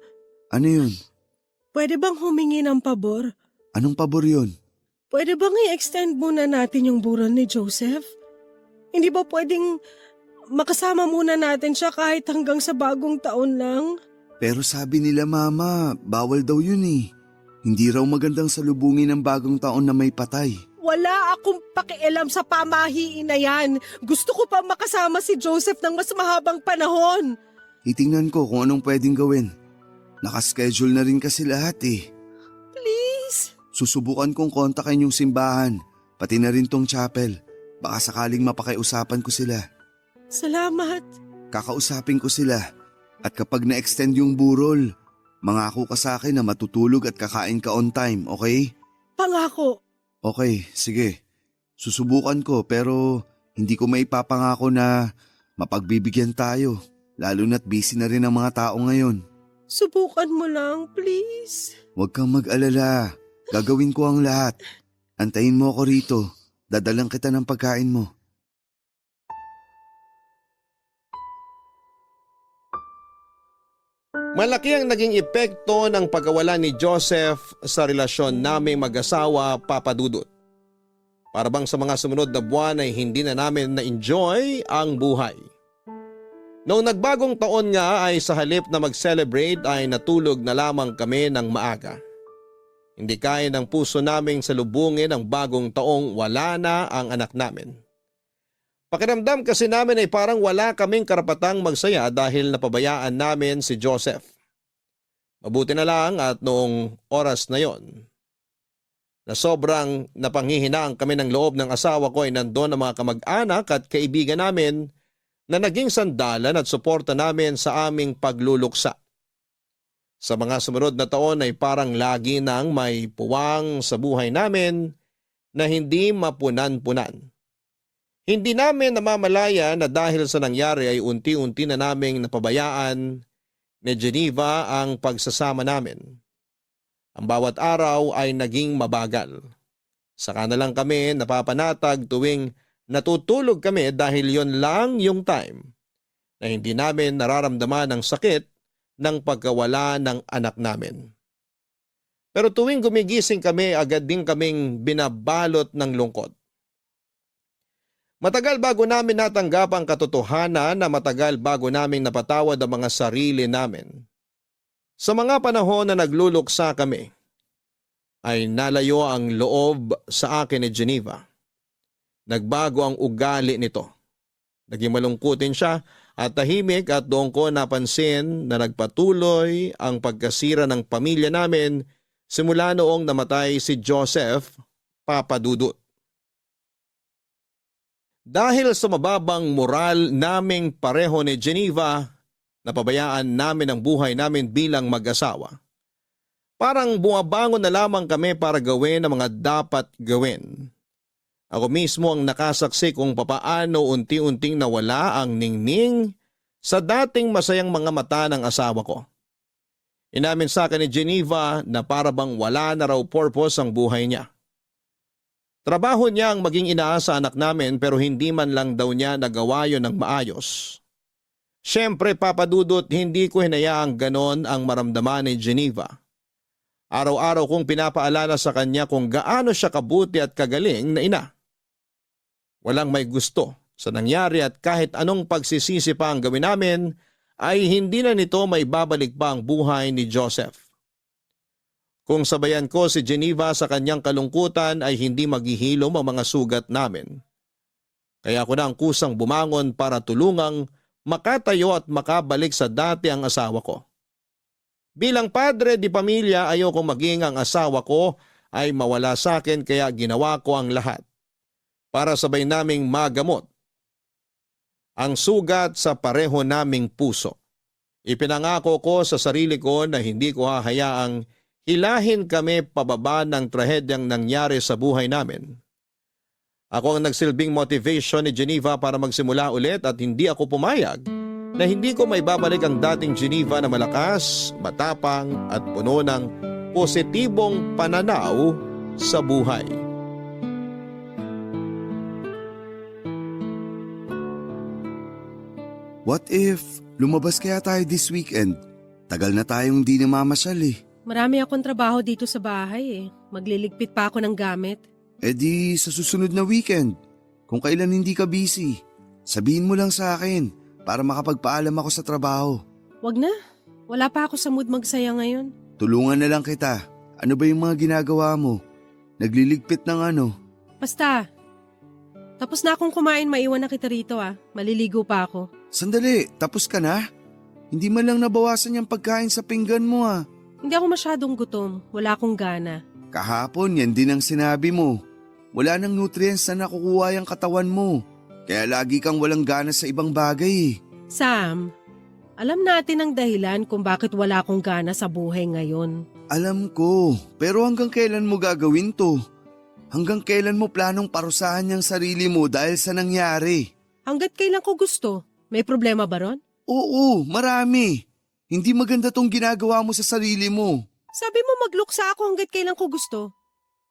Ano yun? pwede bang humingi ng pabor? Anong pabor yun? Pwede bang i-extend muna natin yung buron ni Joseph? Hindi ba pwedeng makasama muna natin siya kahit hanggang sa bagong taon lang? Pero sabi nila mama, bawal daw yun eh. Hindi raw magandang salubungin ng bagong taon na may patay. Wala akong pakialam sa pamahiin na yan. Gusto ko pa makasama si Joseph ng mas mahabang panahon. Titingnan ko kung anong pwedeng gawin. Nakaschedule na rin kasi lahat eh. Please. Susubukan kong kontakin yung simbahan. Pati na rin tong chapel. Baka sakaling mapakiusapan ko sila. Salamat. Kakausapin ko sila. At kapag na-extend yung burol, mangako ka sa akin na matutulog at kakain ka on time, okay? Pangako. Okay, sige. Susubukan ko pero hindi ko maipapangako na mapagbibigyan tayo. Lalo na't busy na rin ang mga tao ngayon. Subukan mo lang, please. Huwag kang mag-alala. Gagawin ko ang lahat. Antayin mo ako rito. Dadalang kita ng pagkain mo. Malaki ang naging epekto ng pagkawala ni Joseph sa relasyon naming mag-asawa, Papa Dudut. Para bang sa mga sumunod na buwan ay hindi na namin na-enjoy ang buhay. Noong nagbagong taon nga ay sa halip na mag-celebrate ay natulog na lamang kami ng maaga. Hindi kaya ng puso naming salubungin ang bagong taong wala na ang anak namin. Pakiramdam kasi namin ay parang wala kaming karapatang magsaya dahil napabayaan namin si Joseph. Mabuti na lang at noong oras na yon, na sobrang napanghihinaan kami ng loob ng asawa ko ay nandoon ang mga kamag-anak at kaibigan namin na naging sandalan at suporta namin sa aming pagluluksa. Sa mga sumunod na taon ay parang lagi nang may puwang sa buhay namin na hindi mapunan-punan. Hindi namin namamalaya na dahil sa nangyari ay unti-unti na naming napabayaan ni Geneva ang pagsasama namin. Ang bawat araw ay naging mabagal. Saka na lang kami napapanatag tuwing natutulog kami dahil yon lang yung time na hindi namin nararamdaman ang sakit ng pagkawala ng anak namin. Pero tuwing gumigising kami, agad din kaming binabalot ng lungkot. Matagal bago namin natanggap ang katotohanan na matagal bago namin napatawad ang mga sarili namin. Sa mga panahon na nagluluksa kami, ay nalayo ang loob sa akin ni Geneva. Nagbago ang ugali nito. Naging malungkutin siya at tahimik at doon ko napansin na nagpatuloy ang pagkasira ng pamilya namin simula noong namatay si Joseph, Papa Dudut. Dahil sa mababang moral naming pareho ni Geneva, napabayaan namin ang buhay namin bilang mag-asawa. Parang bumabangon na lamang kami para gawin ang mga dapat gawin. Ako mismo ang nakasaksi kung papaano unti-unting nawala ang ningning sa dating masayang mga mata ng asawa ko. Inamin sa akin ni Geneva na para bang wala na raw purpose ang buhay niya. Trabaho niya ang maging ina sa anak namin pero hindi man lang daw niya nagawa yon ng maayos. Siyempre, Papa Dudut, hindi ko hinayaang ganon ang maramdaman ni Geneva. Araw-araw kong pinapaalala sa kanya kung gaano siya kabuti at kagaling na ina. Walang may gusto sa nangyari at kahit anong pagsisisi pa ang gawin namin ay hindi na nito maibabalik pa ang buhay ni Joseph. Kung sabayan ko si Geneva sa kanyang kalungkutan ay hindi maghihilom ang mga sugat namin. Kaya ako na ang kusang bumangon para tulungang makatayo at makabalik sa dati ang asawa ko. Bilang padre di pamilya, ayoko maging ang asawa ko ay mawala sa akin kaya ginawa ko ang lahat para sabay naming magamot ang sugat sa pareho naming puso. Ipinangako ko sa sarili ko na hindi ko hahayaang hilahin kami pababa ng trahedyang nangyari sa buhay namin. Ako ang nagsilbing motivation ni Geneva para magsimula ulit at hindi ako pumayag na hindi ko maibabalik ang dating Geneva na malakas, matapang at puno ng positibong pananaw sa buhay. What if lumabas kaya tayo this weekend? Tagal na tayong di namamasyal eh. Marami akong trabaho dito sa bahay eh. Magliligpit pa ako ng gamit. E di sa susunod na weekend, kung kailan hindi ka busy, sabihin mo lang sa akin para makapagpaalam ako sa trabaho. Wag na. Wala pa ako sa mood magsaya ngayon. Tulungan na lang kita. Ano ba yung mga ginagawa mo? Nagliligpit ng ano? Basta. Tapos na akong kumain, maiwan na kita rito ah. Maliligo pa ako. Sandali, tapos ka na? Hindi man lang nabawasan yung pagkain sa pinggan mo ah. Hindi ako masyadong gutom. Wala akong gana. Kahapon yan din ang sinabi mo. Wala nang nutrients na nakukuha yung katawan mo. Kaya lagi kang walang gana sa ibang bagay. Sam, alam natin ang dahilan kung bakit wala akong gana sa buhay ngayon. Alam ko, pero hanggang kailan mo gagawin to? Hanggang kailan mo planong parusahan yung sarili mo dahil sa nangyari? Hanggat kailan ko gusto. May problema ba ron? Oo, marami. Hindi maganda tong ginagawa mo sa sarili mo. Sabi mo magluksa ako hanggat kailan ko gusto.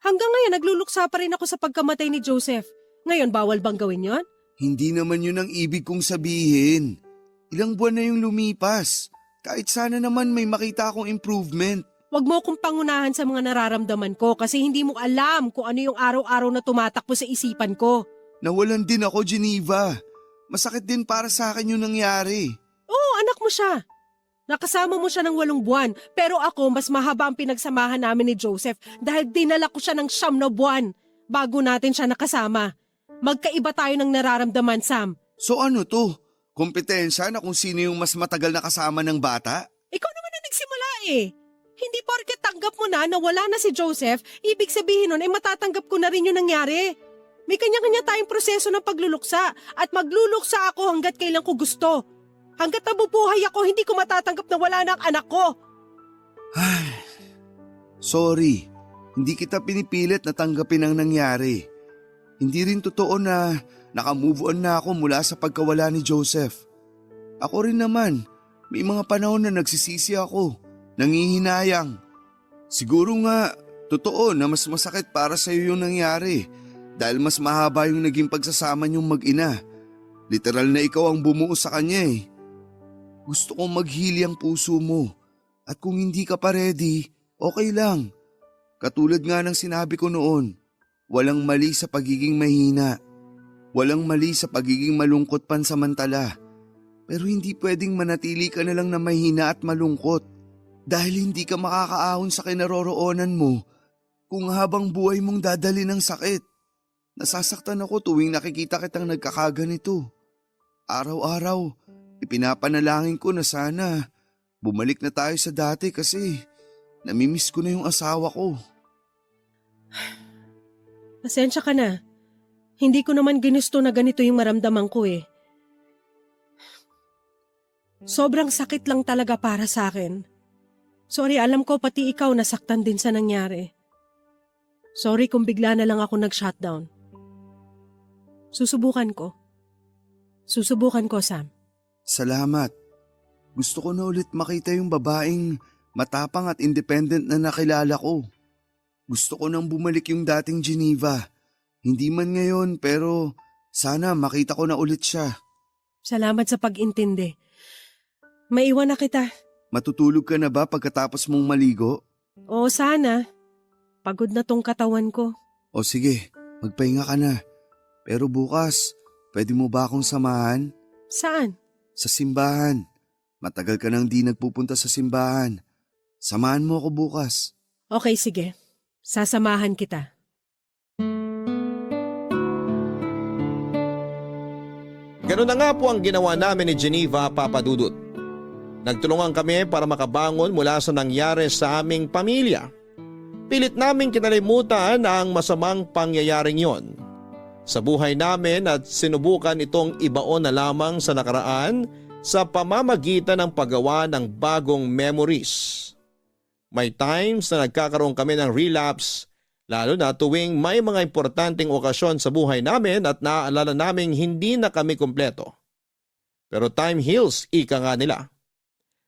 Hanggang ngayon nagluluksa pa rin ako sa pagkamatay ni Joseph. Ngayon bawal bang gawin yon? Hindi naman yun ang ibig kong sabihin. Ilang buwan na yung lumipas. Kahit sana naman may makita akong improvement. Huwag mo akong pangunahan sa mga nararamdaman ko kasi hindi mo alam kung ano yung araw-araw na tumatakbo sa isipan ko. Nawalan din ako, Geneva. Masakit din para sa akin yung nangyari. Oo, anak mo siya. Nakasama mo siya ng 8 buwan, pero ako mas mahaba ang pinagsamahan namin ni Joseph dahil dinala ko siya ng 9 na buwan bago natin siya nakasama. Magkaiba tayo ng nararamdaman, Sam. So ano to? Kompetensya na kung sino yung mas matagal na kasama ng bata? Ikaw naman na nagsimula eh. Hindi porket tanggap mo na wala na si Joseph, ibig sabihin nun ay matatanggap ko na rin yung nangyari. May kanya-kanya tayong proseso ng pagluluksa at magluluksa ako hanggat kailan ko gusto. Hanggat nabubuhay ako, hindi ko matatanggap na wala na ang anak ko. Sorry, hindi kita pinipilit na tanggapin ang nangyari. Hindi rin totoo na nakamove on na ako mula sa pagkawala ni Joseph. Ako rin naman, may mga panahon na nagsisisi ako, nangihinayang. Siguro nga, totoo na mas masakit para sa iyo yung nangyari dahil mas mahaba yung naging pagsasama niyong mag-ina. Literal na ikaw ang bumuo sa kanya eh. Gusto kong maghili ang puso mo at kung hindi ka pa ready, okay lang. Katulad nga ng sinabi ko noon, walang mali sa pagiging mahina. Walang mali sa pagiging malungkot pansamantala. Pero hindi pwedeng manatili ka na lang na mahina at malungkot dahil hindi ka makakaahon sa kinaroroonan mo kung habang buhay mong dadali ng sakit. Nasasaktan ako tuwing nakikita kitang nagkakaganito. Araw-araw, ipinapanalangin ko na sana bumalik na tayo sa dati kasi namimiss ko na yung asawa ko. Pasensya ka na. Hindi ko naman ginusto na ganito yung maramdaman ko eh. Sobrang sakit lang talaga para sa akin. Sorry, alam ko pati ikaw nasaktan din sa nangyari. Sorry kung bigla na lang ako nag-shutdown. Susubukan ko. Susubukan ko, Sam. Salamat. Gusto ko na ulit makita yung babaeng matapang at independent na nakilala ko. Gusto ko nang bumalik yung dating Geneva. Hindi man ngayon pero sana makita ko na ulit siya. Salamat sa pag-intindi. Maiwan na kita. Matutulog ka na ba pagkatapos mong maligo? Oo, sana. Pagod na tong katawan ko. O sige, magpahinga ka na. Pero bukas, pwede mo ba akong samahan? Saan? Sa simbahan. Matagal ka nang di nagpupunta sa simbahan. Samahan mo ako bukas. Okay, sige. Sasamahan kita. Ganun na nga po ang ginawa namin ni Geneva, Papa Dudut. Nagtulungan kami para makabangon mula sa nangyari sa aming pamilya. Pilit naming kinalimutan ang masamang pangyayaring yon sa buhay namin at sinubukan itong ibaon na lamang sa nakaraan sa pamamagitan ng paggawa ng bagong memories. May times na nagkakaroon kami ng relapse, lalo na tuwing may mga importanteng okasyon sa buhay namin at naaalala naming hindi na kami kumpleto. Pero time heals, ika nga nila.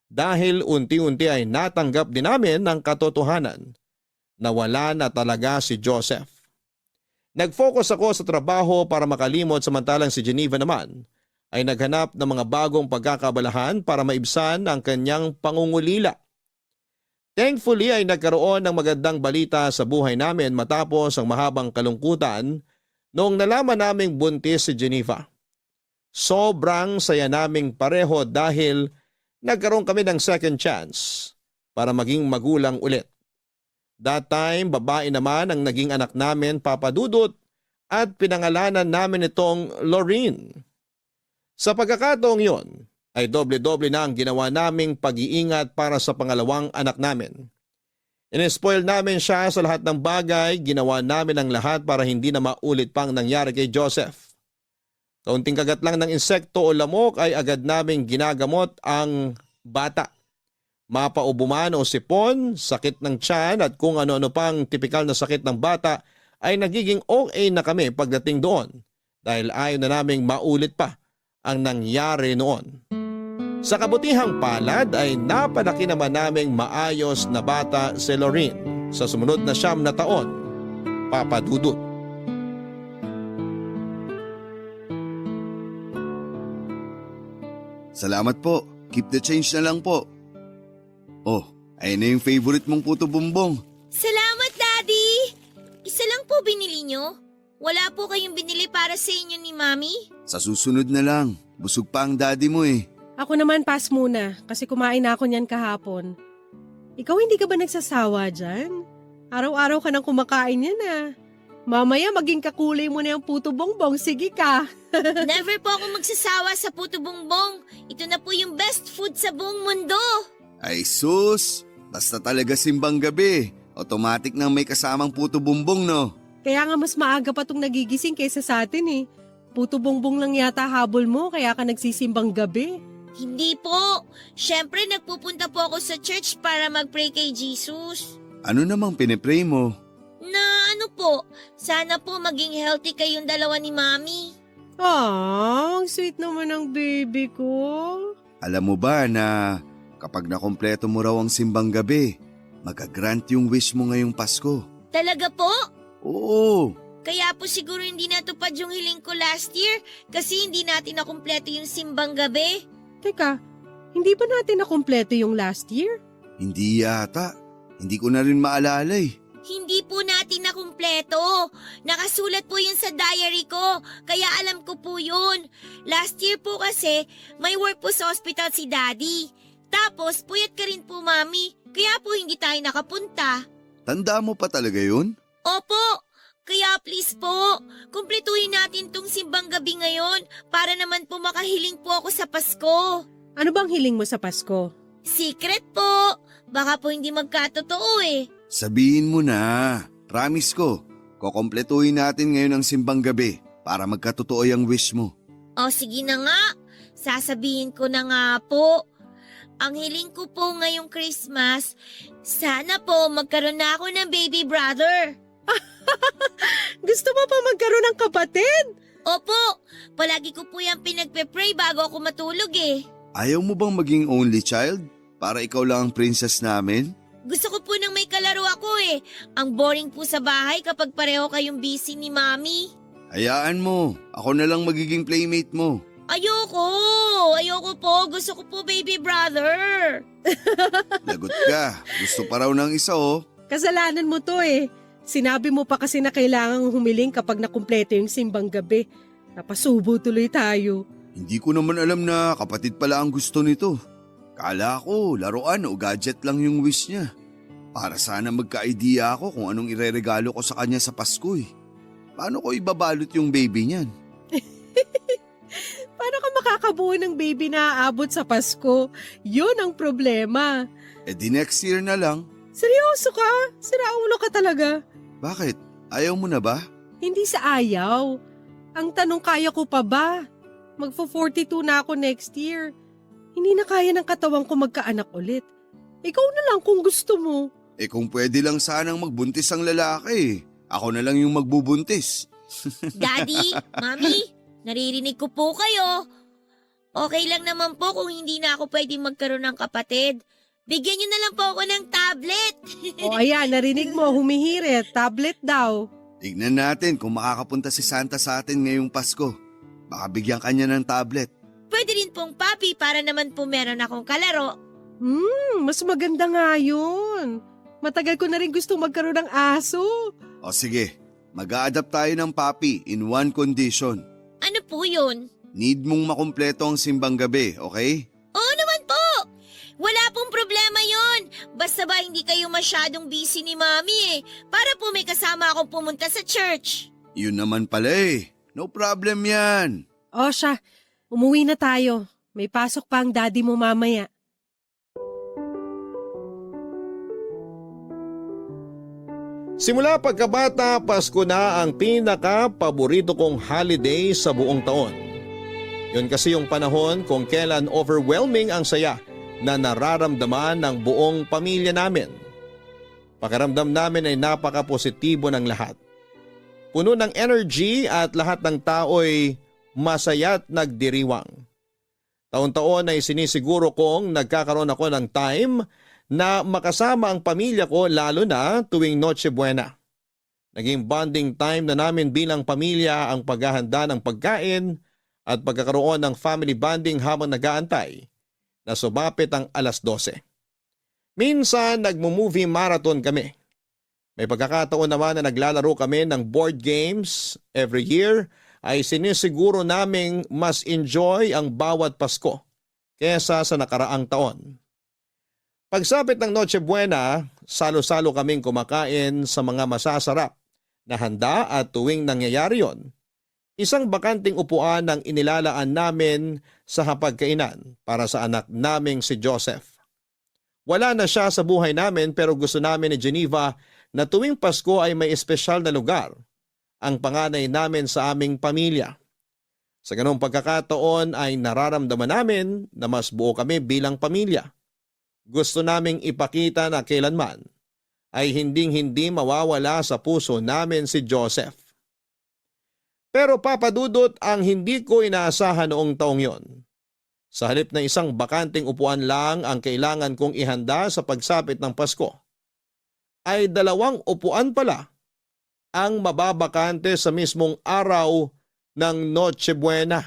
Dahil unti-unti ay natanggap din namin ng katotohanan na wala na talaga si Joseph. Nag-focus ako sa trabaho para makalimot samantalang si Geneva naman ay naghanap ng mga bagong pagkakabalahan para maibsan ang kanyang pangungulila. Thankfully ay nagkaroon ng magandang balita sa buhay namin matapos ang mahabang kalungkutan noong nalaman naming buntis si Geneva. Sobrang saya naming pareho dahil nagkaroon kami ng second chance para maging magulang ulit. That time, babae naman ang naging anak namin, Papa Dudut, at pinangalanan namin itong Lorraine. Sa pagkakataong yon, ay doble-doble na ang ginawa naming pag-iingat para sa pangalawang anak namin. In-spoil namin siya sa lahat ng bagay, ginawa namin ang lahat para hindi na maulit pang nangyari kay Joseph. Kaunting kagat lang ng insekto o lamok ay agad naming ginagamot ang bata. Mapaubo man o sipon, sakit ng tiyan at kung ano-ano pang tipikal na sakit ng bata ay nagiging okay na kami pagdating doon dahil ayaw na naming maulit pa ang nangyari noon. Sa kabutihang palad ay napanaki naman naming maayos na bata si Lorene sa sumunod na 9 na taon, Papa Dudut. Salamat po. Keep the change na lang po. Oh, ayun na yung favorite mong puto bumbong. Salamat, Daddy! Isa lang po binili nyo. Wala po kayong binili para sa inyo ni Mami? Sa susunod na lang. Busog pa ang daddy mo eh. Ako naman pass muna kasi kumain na ako niyan kahapon. Ikaw hindi ka ba nagsasawa dyan? Araw-araw ka nang kumakain yan ah. Mamaya maging kakulay mo na yung puto bongbong, sige ka. Never po ako magsasawa sa puto bongbong. Ito na po yung best food sa buong mundo. Ay sus, basta talaga simbang gabi. Automatic nang may kasamang puto bumbong no. Kaya nga mas maaga pa tong nagigising kaysa sa atin eh. Puto bongbong lang yata habol mo kaya ka nagsisimbang gabi. Hindi po. Siyempre nagpupunta po ako sa church para mag-pray kay Jesus. Ano namang pinipray mo? Na ano po, sana po maging healthy kayong dalawa ni Mami. Ah, ang sweet naman ng baby ko. Alam mo ba na kapag nakompleto mo raw ang simbang gabi, magagrant yung wish mo ngayong Pasko? Talaga po? Oo. Kaya po siguro hindi natupad yung hiling ko last year kasi hindi natin nakumpleto yung simbang gabi. Teka, hindi ba natin nakumpleto yung last year? Hindi yata. Hindi ko na rin maalala eh. Hindi po natin nakumpleto. Nakasulat po yun sa diary ko, kaya alam ko po yun. Last year po kasi, may work po sa hospital si Daddy. Tapos, puyat ka rin po, Mami. Kaya po hindi tayo nakapunta. Tanda mo pa talaga yun? Opo, kaya please po, kumpletuhin natin tong simbang gabi ngayon para naman po makahiling po ako sa Pasko. Ano bang hiling mo sa Pasko? Secret po, baka po hindi magkatotoo eh. Sabihin mo na. Promise ko, kukompletuhin natin ngayon ang simbang gabi para magkatotoo yung wish mo. O sige na nga, sasabihin ko na nga po. Ang hiling ko po ngayong Christmas, sana po magkaroon na ako ng baby brother. Gusto mo pa magkaroon ng kapatid? Opo, palagi ko po yung pinagpe-pray bago ako matulog eh. Ayaw mo bang maging only child? Para ikaw lang ang princess namin? Gusto ko po nang may kalaro ako eh. Ang boring po sa bahay kapag pareho kayong busy ni Mami. Hayaan mo, ako na lang magiging playmate mo. Ayoko po. Gusto ko po baby brother. Lagot ka, gusto pa raw ng isa oh. Kasalanan mo to eh. Sinabi mo pa kasi na kailangang humiling kapag nakumpleto yung simbang gabi. Napasubo tuloy tayo. Hindi ko naman alam na kapatid pala ang gusto nito. Kala ko, laruan o gadget lang yung wish niya. Para sana magka-idea ako kung anong ireregalo ko sa kanya sa Pasko eh. Paano ko ibabalot yung baby niyan? Paano ka makakabuo ng baby na aabot sa Pasko? Yun ang problema. Eh di next year na lang. Seryoso ka? Siraulo ka talaga. Bakit? Ayaw mo na ba? Hindi sa ayaw. Ang tanong, kaya ko pa ba? Magfo-42 na ako next year. Hindi na kaya ng katawan ko magkaanak ulit. Ikaw na lang kung gusto mo. Eh kung pwede lang sanang magbuntis ang lalaki. Ako na lang yung magbubuntis. Daddy, Mami, naririnig ko po kayo. Okay lang naman po kung hindi na ako pwedeng magkaroon ng kapatid. Bigyan niyo na lang po ako ng tablet. O ayan, narinig mo, humihirit. Tablet daw. Tignan natin kung makakapunta si Santa sa atin ngayong Pasko. Baka bigyan kanya ng tablet. Pwede rin pong papi para naman po meron akong kalaro. Mas maganda nga yun. Matagal ko na rin gusto magkaroon ng aso. O sige, mag-a-adapt tayo ng papi in one condition. Ano po yun? Need mong makumpleto ang simbang gabi, okay? Oo naman po! Wala pong problema yon. Basta ba hindi kayo masyadong busy ni Mami eh. Para po may kasama akong pumunta sa church. Yun naman pala eh. No problem yan. O siya, umuwi na tayo. May pasok pa ang daddy mo mamaya. Simula pagkabata, Pasko na ang pinaka-paborito kong holiday sa buong taon. Yun kasi yung panahon kung kailan overwhelming ang saya na nararamdaman ng buong pamilya namin. Pakiramdam namin ay napaka-positibo ng lahat. Puno ng energy at lahat ng tao'y masaya at nagdiriwang. Taon-taon ay sinisiguro kong nagkakaroon ako ng time na makasama ang pamilya ko lalo na tuwing Noche Buena. Naging bonding time na namin bilang pamilya ang paghahanda ng pagkain at pagkakaroon ng family bonding habang nag-aantay na sumapit ang alas 12. Minsan nagmo-movie marathon kami. May pagkakataon naman na naglalaro kami ng board games. Every year ay sinisiguro naming mas enjoy ang bawat Pasko kesa sa nakaraang taon. Pagsapit ng Noche Buena, salo-salo kaming kumakain sa mga masasarap na handa at tuwing nangyayari yon, isang bakanting upuan ang inilalaan namin sa hapagkainan para sa anak naming si Joseph. Wala na siya sa buhay namin pero gusto namin ni Geneva na tuwing Pasko ay may espesyal na lugar ang panganay namin sa aming pamilya. Sa ganong pagkakataon ay nararamdaman namin na mas buo kami bilang pamilya. Gusto naming ipakita na kailanman ay hinding-hindi mawawala sa puso namin si Joseph. Pero papadudot ang hindi ko inaasahan noong taong yon. Sa halip na isang bakanting upuan lang ang kailangan kong ihanda sa pagsapit ng Pasko, ay 2 upuan pala ang mababakante sa mismong araw ng Noche Buena.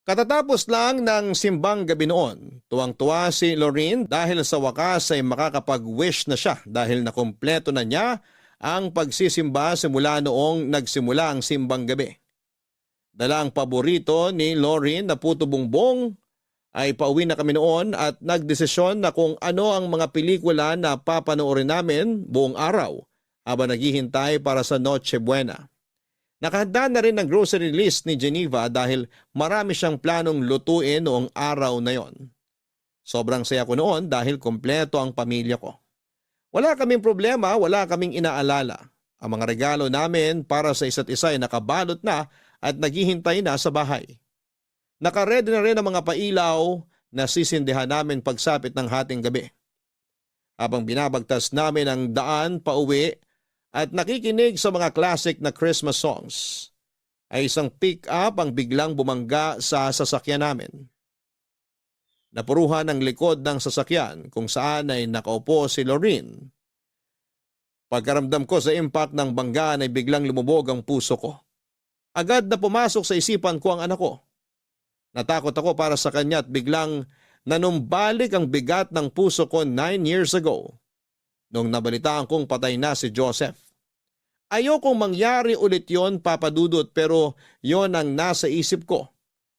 Katatapos lang ng simbang gabi noon, tuwang-tuwa si Lorraine dahil sa wakas ay makakapag-wish na siya dahil nakumpleto na niya ang pagsisimba simula noong nagsimula ang simbang gabi. Dala ang paborito ni Lorraine na puto bumbong, ay pauwi na kami noon at nagdesisyon na kung ano ang mga pelikula na papanoorin namin buong araw habang naghihintay para sa Noche Buena. Nakahanda na rin ang grocery list ni Geneva dahil marami siyang planong lutuin noong araw na yon. Sobrang saya ko noon dahil kompleto ang pamilya ko. Wala kaming problema, wala kaming inaalala. Ang mga regalo namin para sa isa't isa ay nakabalot na at naghihintay na sa bahay. Nakaredy na rin ang mga pailaw na sisindihan namin pagsapit ng hating gabi. Habang binabagtas namin ang daan pauwi at nakikinig sa mga classic na Christmas songs, ay isang pick-up ang biglang bumangga sa sasakyan namin. Napuruhan ang likod ng sasakyan kung saan ay nakaupo si Lorraine. Pagkaramdam ko sa impact ng banggaan ay biglang lumubog ang puso ko. Agad na pumasok sa isipan ko ang anak ko. Natakot ako para sa kanya at biglang nanumbalik ang bigat ng puso ko 9 years ago nung nabalitaan kong patay na si Joseph. Ayokong mangyari ulit yon, papadudot, pero yon ang nasa isip ko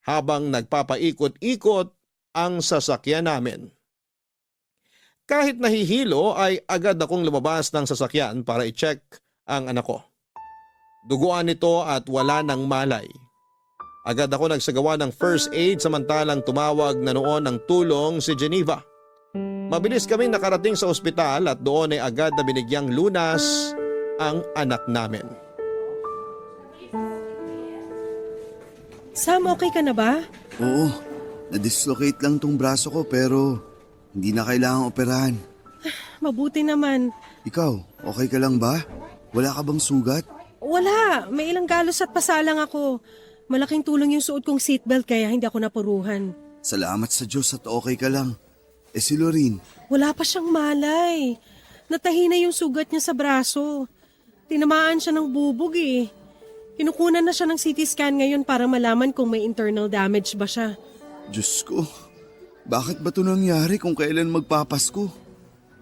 habang nagpapaikot-ikot ang sasakyan namin. Kahit nahihilo ay agad akong lumabas ng sasakyan para i-check ang anak ko. Duguan nito at wala nang malay. Agad ako nagsagawa ng first aid samantalang tumawag na noon ng tulong si Geneva. Mabilis kaming nakarating sa ospital at doon ay agad na binigyang lunas ang anak namin. Sam, okay ka na ba? Oo, na-dislocate lang tong braso ko pero hindi na kailangang operahan. Mabuti naman. Ikaw, okay ka lang ba? Wala ka bang sugat? Wala, may ilang galos at pasalang ako. Malaking tulong yung suot kong seatbelt kaya hindi ako napuruhan. Salamat sa Diyos at okay ka lang. Si Lorraine? Wala pa siyang malay. Natahi na yung sugat niya sa braso. Tinamaan siya ng bubog eh. Kinukunan na siya ng CT scan ngayon para malaman kung may internal damage ba siya. Diyos ko, bakit ba ito nangyari kung kailan magpapasko?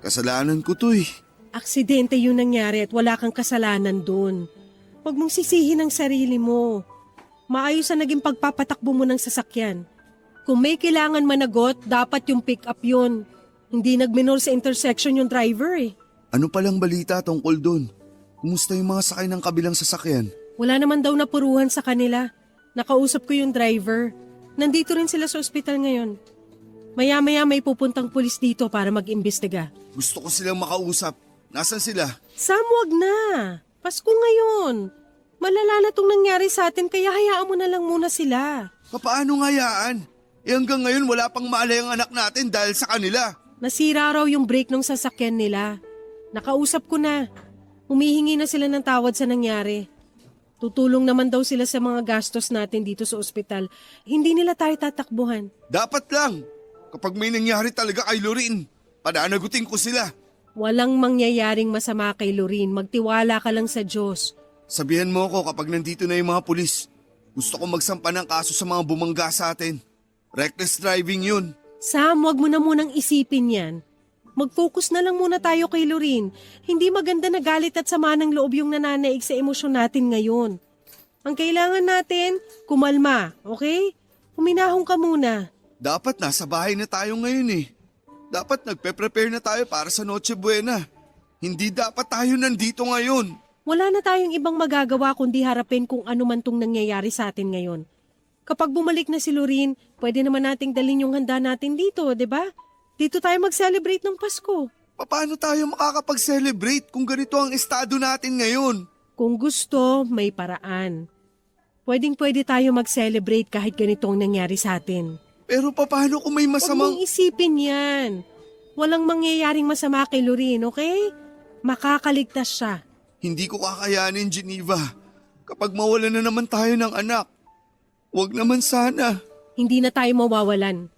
Kasalanan ko to eh. Aksidente yung nangyari at wala kang kasalanan dun. Huwag mong sisihin ang sarili mo. Maayos na naging pagpapatakbo mo ng sasakyan. Kung may kailangan managot, dapat yung pick up yun. Hindi nagminor sa intersection yung driver eh. Ano palang balita tungkol dun? Kumusta yung mga sakay ng kabilang sasakyan? Wala naman daw napuruhan sa kanila. Nakausap ko yung driver. Nandito rin sila sa ospital ngayon. Maya-maya may pupuntang pulis dito para mag-imbestiga. Gusto ko silang makausap. Nasaan sila? Sam, wag na. Pasko ngayon. Malala na tong nangyari sa atin kaya hayaan mo na lang muna sila. Paano ngayaan? Hanggang ngayon wala pang maalay ang anak natin dahil sa kanila. Nasira raw yung brake ng sasakyan nila. Nakausap ko na. Humihingi na sila ng tawad sa nangyari. Tutulong naman daw sila sa mga gastos natin dito sa ospital. Hindi nila tayo tatakbuhan. Dapat lang. Kapag may nangyari talaga kay Lorraine, pananagutin ko sila. Walang mangyayaring masama kay Lorraine. Magtiwala ka lang sa Diyos. Sabihan mo ako kapag nandito na yung mga pulis. Gusto ko magsampa ng kaso sa mga bumangga sa atin. Reckless driving yun. Sam, wag mo na munang isipin yan. Mag-focus na lang muna tayo kay Lorraine. Hindi maganda na galit at sama ng loob yung nananaig sa emosyon natin ngayon. Ang kailangan natin, kumalma, okay? Huminahon ka muna. Dapat nasa bahay na tayo ngayon eh. Dapat nagpe-prepare na tayo para sa Noche Buena. Hindi dapat tayo nandito ngayon. Wala na tayong ibang magagawa kundi harapin kung ano man tong nangyayari sa atin ngayon. Kapag bumalik na si Lorraine, pwede naman nating dalhin yung handa natin dito, di ba? Dito tayo mag-celebrate ng Pasko. Paano tayo makakapag-celebrate kung ganito ang estado natin ngayon? Kung gusto, may paraan. Pwedeng-pwede tayo mag-celebrate kahit ganito ang nangyari sa atin. Pero paano kung may Huwag masamang... mong isipin yan. Walang mangyayaring masama kay Lorraine, okay? Makakaligtas siya. Hindi ko kakayanin, Geneva. Kapag mawalan na naman tayo ng anak. Huwag naman sana. Hindi na tayo mawawalan.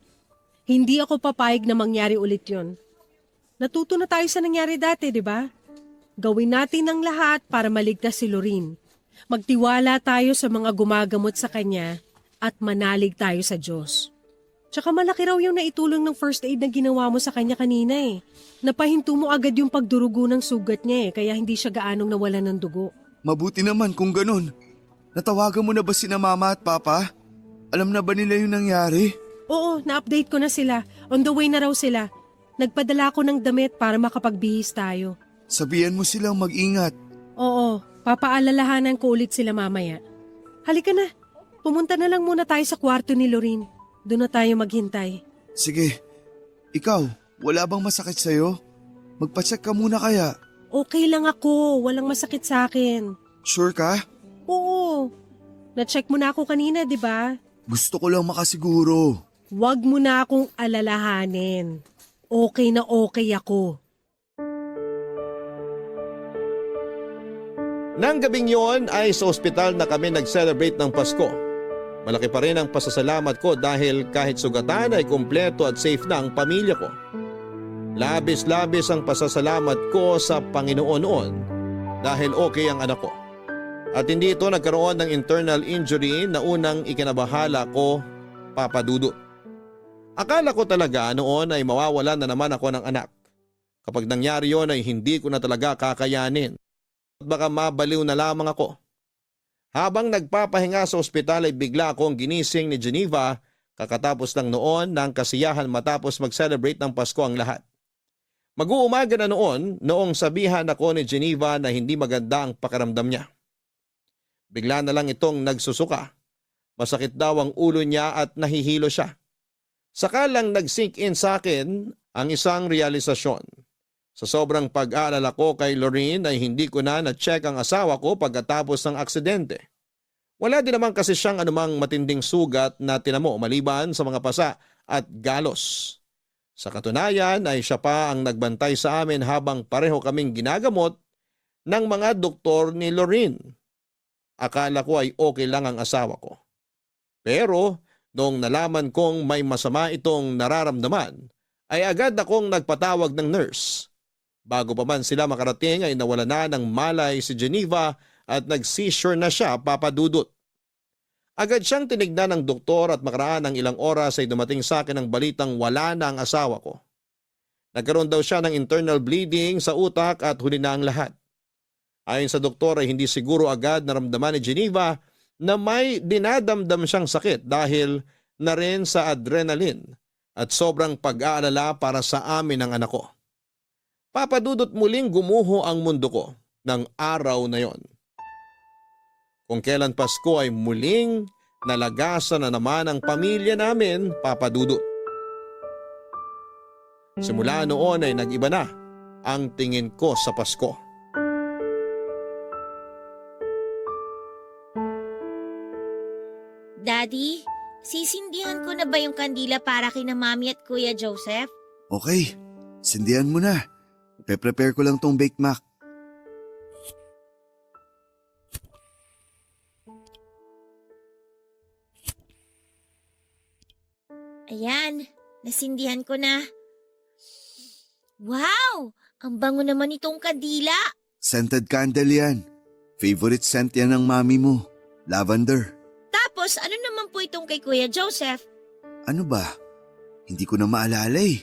Hindi ako papayag na mangyari ulit yon. Natuto na tayo sa nangyari dati, di ba? Gawin natin ang lahat para maligtas si Lorraine. Magtiwala tayo sa mga gumagamot sa kanya at manalig tayo sa Diyos. Tsaka malaki raw yung naitulong ng first aid na ginawa mo sa kanya kanina eh. Napahinto mo agad yung pagdurugo ng sugat niya eh, kaya hindi siya gaanong nawalan ng dugo. Mabuti naman kung ganun. Natawagan mo na ba sina Mama at Papa? Alam na ba nila yung nangyari? Oo, na-update ko na sila. On the way na raw sila. Nagpadala ko ng damit para makapagbihis tayo. Sabihan mo silang mag-ingat. Oo, papaalalahanan ko ulit sila mamaya. Halika na, pumunta na lang muna tayo sa kwarto ni Lorraine. Doon na tayo maghintay. Sige, ikaw, wala bang masakit sa'yo? Magpacheck ka muna kaya. Okay lang ako, walang masakit sa akin. Sure ka? Oo, na-check mo na ako kanina, di ba? Gusto ko lang makasiguro. Huwag mo na akong alalahanin. Okay na okay ako. Nang gabing yon ay sa ospital na kami nag-celebrate ng Pasko. Malaki pa rin ang pasasalamat ko dahil kahit sugatan ay kumpleto at safe na ang pamilya ko. Labis-labis ang pasasalamat ko sa Panginoon noon dahil okay ang anak ko. At hindi ito nagkaroon ng internal injury na unang ikinabahala ko, Papa Dudut. Akala ko talaga noon ay mawawalan na naman ako ng anak. Kapag nangyari yon ay hindi ko na talaga kakayanin. At baka mabaliw na lamang ako. Habang nagpapahinga sa ospital ay bigla akong ginising ni Geneva kakatapos lang noon ng kasiyahan matapos mag-celebrate ng Pasko ang lahat. Mag-uumaga na noong sabihan ako ni Geneva na hindi maganda ang pakiramdam niya. Bigla na lang itong nagsusuka. Masakit daw ang ulo niya at nahihilo siya. Saka lang nag-sink in sa akin ang isang realisasyon. Sa sobrang pag-aalala ko kay Lorraine ay hindi ko na-check ang asawa ko pagkatapos ng aksidente. Wala din naman kasi siyang anumang matinding sugat na tinamo maliban sa mga pasa at galos. Sa katunayan ay siya pa ang nagbantay sa amin habang pareho kaming ginagamot ng mga doktor ni Lorraine. Akala ko ay okay lang ang asawa ko. Pero noong nalaman kong may masama itong nararamdaman, ay agad akong nagpatawag ng nurse. Bago pa man sila makarating ay nawala na ng malay si Geneva at nag-seizure na siya, Papa Dudut. Agad siyang tinignan ng doktor at makaraan ng ilang oras ay dumating sa akin ang balitang wala na ang asawa ko. Nagkaroon daw siya ng internal bleeding sa utak at huli na ang lahat. Ayon sa doktor ay hindi siguro agad naramdaman ni Geneva na may dinadamdam siyang sakit dahil na rin sa adrenaline at sobrang pag-aalala para sa amin ng anak ko. Papadudot muling gumuho ang mundo ko ng araw na yon. Kung kailan Pasko ay muling nalagasan na naman ang pamilya namin, Papadudot. Simula noon ay nag-iba na ang tingin ko sa Pasko. Daddy, sisindihan ko na ba yung kandila para kina Mami at Kuya Joseph? Okay, sindihan mo na. Pe-prepare ko lang tong Bake Mac. Ayan, nasindihan ko na. Wow! Ang bango naman itong kandila. Scented candle yan. Favorite scent yan ng mami mo. Lavender. Tapos ano naman po itong kay Kuya Joseph? Ano ba? Hindi ko na maalala eh.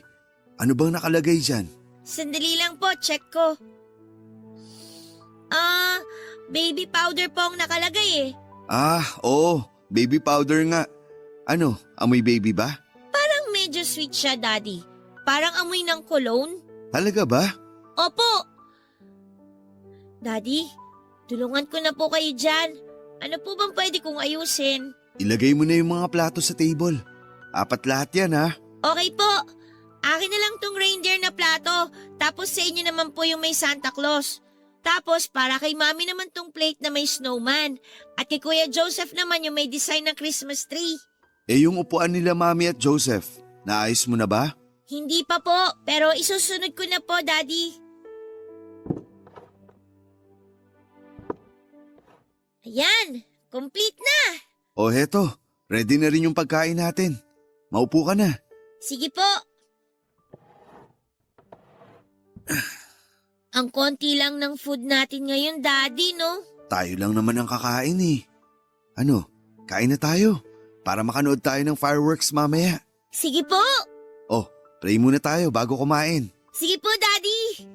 Ano bang nakalagay dyan? Sandali lang po, check ko. Baby powder po ang nakalagay eh. Oo. Baby powder nga. Ano, amoy baby ba? Parang medyo sweet siya, Daddy. Parang amoy ng cologne. Talaga ba? Opo. Daddy, tulungan ko na po kayo dyan. Ano po bang pwede kong ayusin? Ilagay mo na yung mga plato sa table. 4 lahat yan ha. Okay po. Akin na lang tong reindeer na plato. Tapos sa inyo naman po yung may Santa Claus. Tapos para kay Mami naman tong plate na may snowman. At kay Kuya Joseph naman yung may design ng Christmas tree. Eh yung upuan nila Mami at Joseph, naayos mo na ba? Hindi pa po, pero isusunod ko na po, Daddy. Ayan, complete na. O heto, ready na rin yung pagkain natin. Maupo ka na. Sige po. Ang konti lang ng food natin ngayon, Daddy, no? Tayo lang naman ang kakain eh. Ano, kain na tayo para makanood tayo ng fireworks mamaya. Sige po. Oh, pray muna tayo bago kumain. Sige po, Daddy.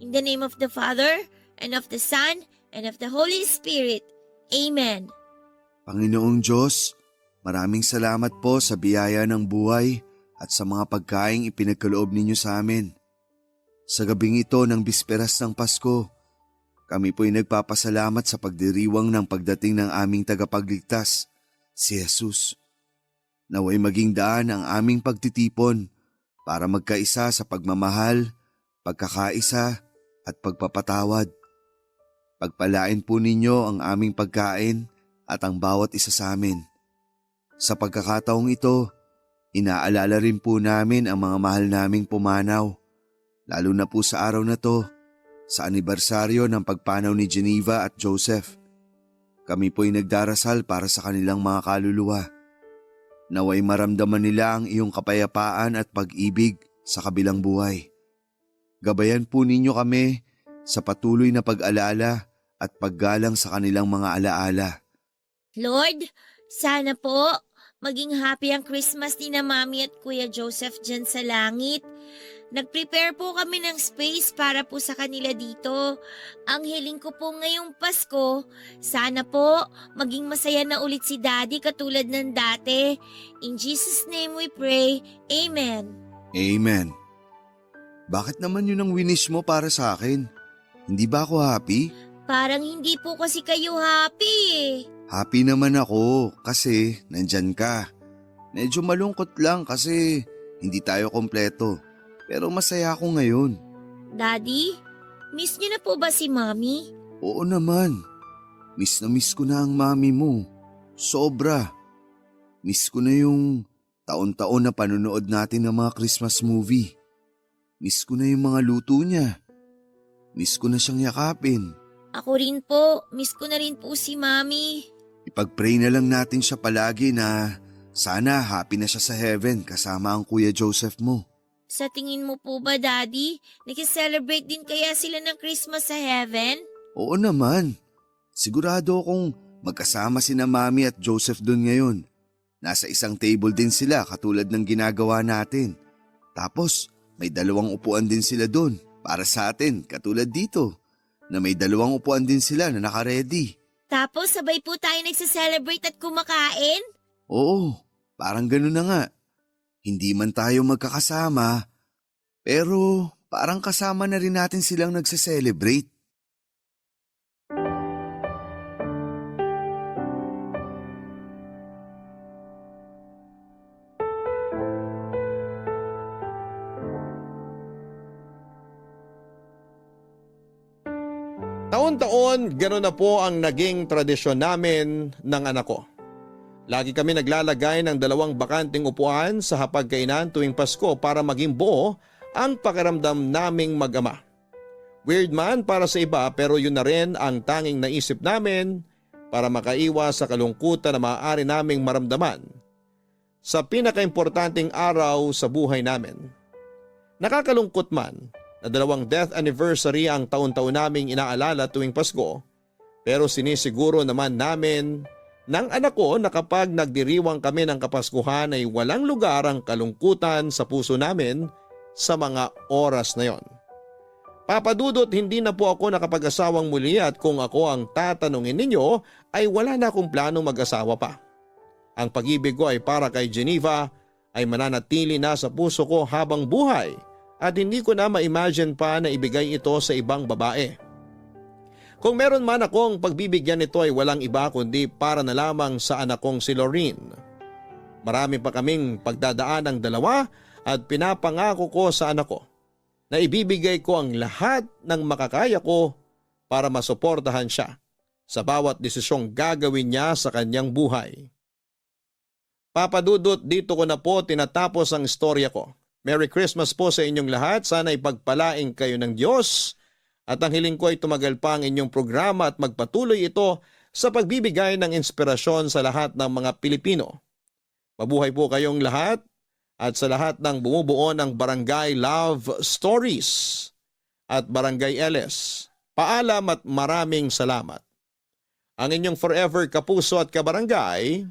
In the name of the Father, and of the Son, and of the Holy Spirit. Amen. Panginoong Diyos, maraming salamat po sa biyaya ng buhay at sa mga pagkaing ipinagkaloob ninyo sa amin. Sa gabing ito ng bisperas ng Pasko, kami po'y nagpapasalamat sa pagdiriwang ng pagdating ng aming tagapagligtas, si Jesus. Naway maging daan ang aming pagtitipon para magkaisa sa pagmamahal, pagkakaisa at pagpapatawad. Pagpalain po ninyo ang aming pagkain at ang bawat isa sa amin. Sa pagkakataong ito, inaalala rin po namin ang mga mahal naming pumanaw, lalo na po sa araw na to, sa anibersaryo ng pagpanaw ni Geneva at Joseph. Kami po'y nagdarasal para sa kanilang mga kaluluwa. Naway maramdaman nila ang iyong kapayapaan at pag-ibig sa kabilang buhay. Gabayan po ninyo kami sa patuloy na pag-alala at paggalang sa kanilang mga alaala. Lord, sana po maging happy ang Christmas ni na Mami at Kuya Joseph dyan sa langit. Nag-prepare po kami ng space para po sa kanila dito. Ang hiling ko po ngayong Pasko, sana po maging masaya na ulit si Daddy katulad ng dati. In Jesus' name we pray. Amen. Amen. Bakit naman yun ang winish mo para sa akin? Hindi ba ako happy? Parang hindi po kasi kayo happy eh. Happy naman ako kasi nandyan ka. Medyo malungkot lang kasi hindi tayo kompleto. Pero masaya ako ngayon. Daddy, miss niyo na po ba si Mami? Oo naman. Miss na miss ko na ang mami mo. Sobra. Miss ko na yung taon-taon na panonood natin ng mga Christmas movie. Miss ko na yung mga luto niya. Miss ko na siyang yakapin. Ako rin po, miss ko na rin po si Mami. Ipag-pray na lang natin siya palagi na sana happy na siya sa heaven kasama ang Kuya Joseph mo. Sa tingin mo po ba, Daddy, nag-celebrate din kaya sila ng Christmas sa heaven? Oo naman. Sigurado akong magkasama sina Mami at Joseph doon ngayon. Nasa isang table din sila katulad ng ginagawa natin. Tapos may 2 upuan din sila doon para sa atin katulad dito. Na may 2 upuan din sila na naka-ready. Tapos sabay po tayo nagsa-celebrate at kumakain? Oo, parang gano'n na nga. Hindi man tayo magkakasama, pero parang kasama na rin natin silang nagse-celebrate. Taon-taon, gano'n na po ang naging tradisyon namin ng anak ko. Lagi kami naglalagay ng 2 bakanting upuan sa hapagkainan tuwing Pasko para maging buo ang pakiramdam naming mag-ama. Weird man para sa iba pero yun na rin ang tanging naisip namin para makaiwas sa kalungkutan na maaari naming maramdaman sa pinakaimportanteng araw sa buhay namin. Nakakalungkot man na 2 death anniversary ang taon-taon naming inaalala tuwing Pasko, pero sinisiguro naman namin ng anak ko na kapag nagdiriwang kami ng Kapaskuhan ay walang lugar ang kalungkutan sa puso namin sa mga oras na yon. Papadudot, hindi na po ako nakapag-asawang muli at kung ako ang tatanungin ninyo ay wala na akong planong mag-asawa pa. Ang pag-ibig ko ay para kay Geneva ay mananatili na sa puso ko habang buhay at hindi ko na ma-imagine pa na ibigay ito sa ibang babae. Kung meron man akong pagbibigyan nito ay walang iba kundi para na lamang sa anak kong si Lorene. Marami pa kaming pagdadaan ng dalawa at pinapangako ko sa anak ko na ibibigay ko ang lahat ng makakaya ko para masuportahan siya sa bawat desisyong gagawin niya sa kanyang buhay. Papadudot, dito ko na po tinatapos ang istorya ko. Merry Christmas po sa inyong lahat. Sana ipagpalaing kayo ng Diyos at ang hiling ko ay tumagal pa ang inyong programa at magpatuloy ito sa pagbibigay ng inspirasyon sa lahat ng mga Pilipino. Mabuhay po kayong lahat. At sa lahat ng bumubuo ng Barangay Love Stories at Barangay LS, paalam at maraming salamat. Ang inyong forever kapuso at kabarangay,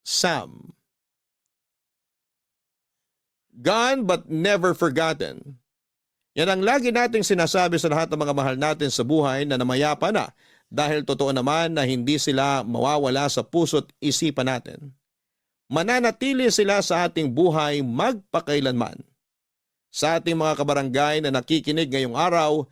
Sam. Gone but never forgotten. Yan ang lagi nating sinasabi sa lahat ng mga mahal natin sa buhay na namayapa na dahil totoo naman na hindi sila mawawala sa puso't isipan natin. Mananatili sila sa ating buhay magpakailanman. Sa ating mga kabarangay na nakikinig ngayong araw,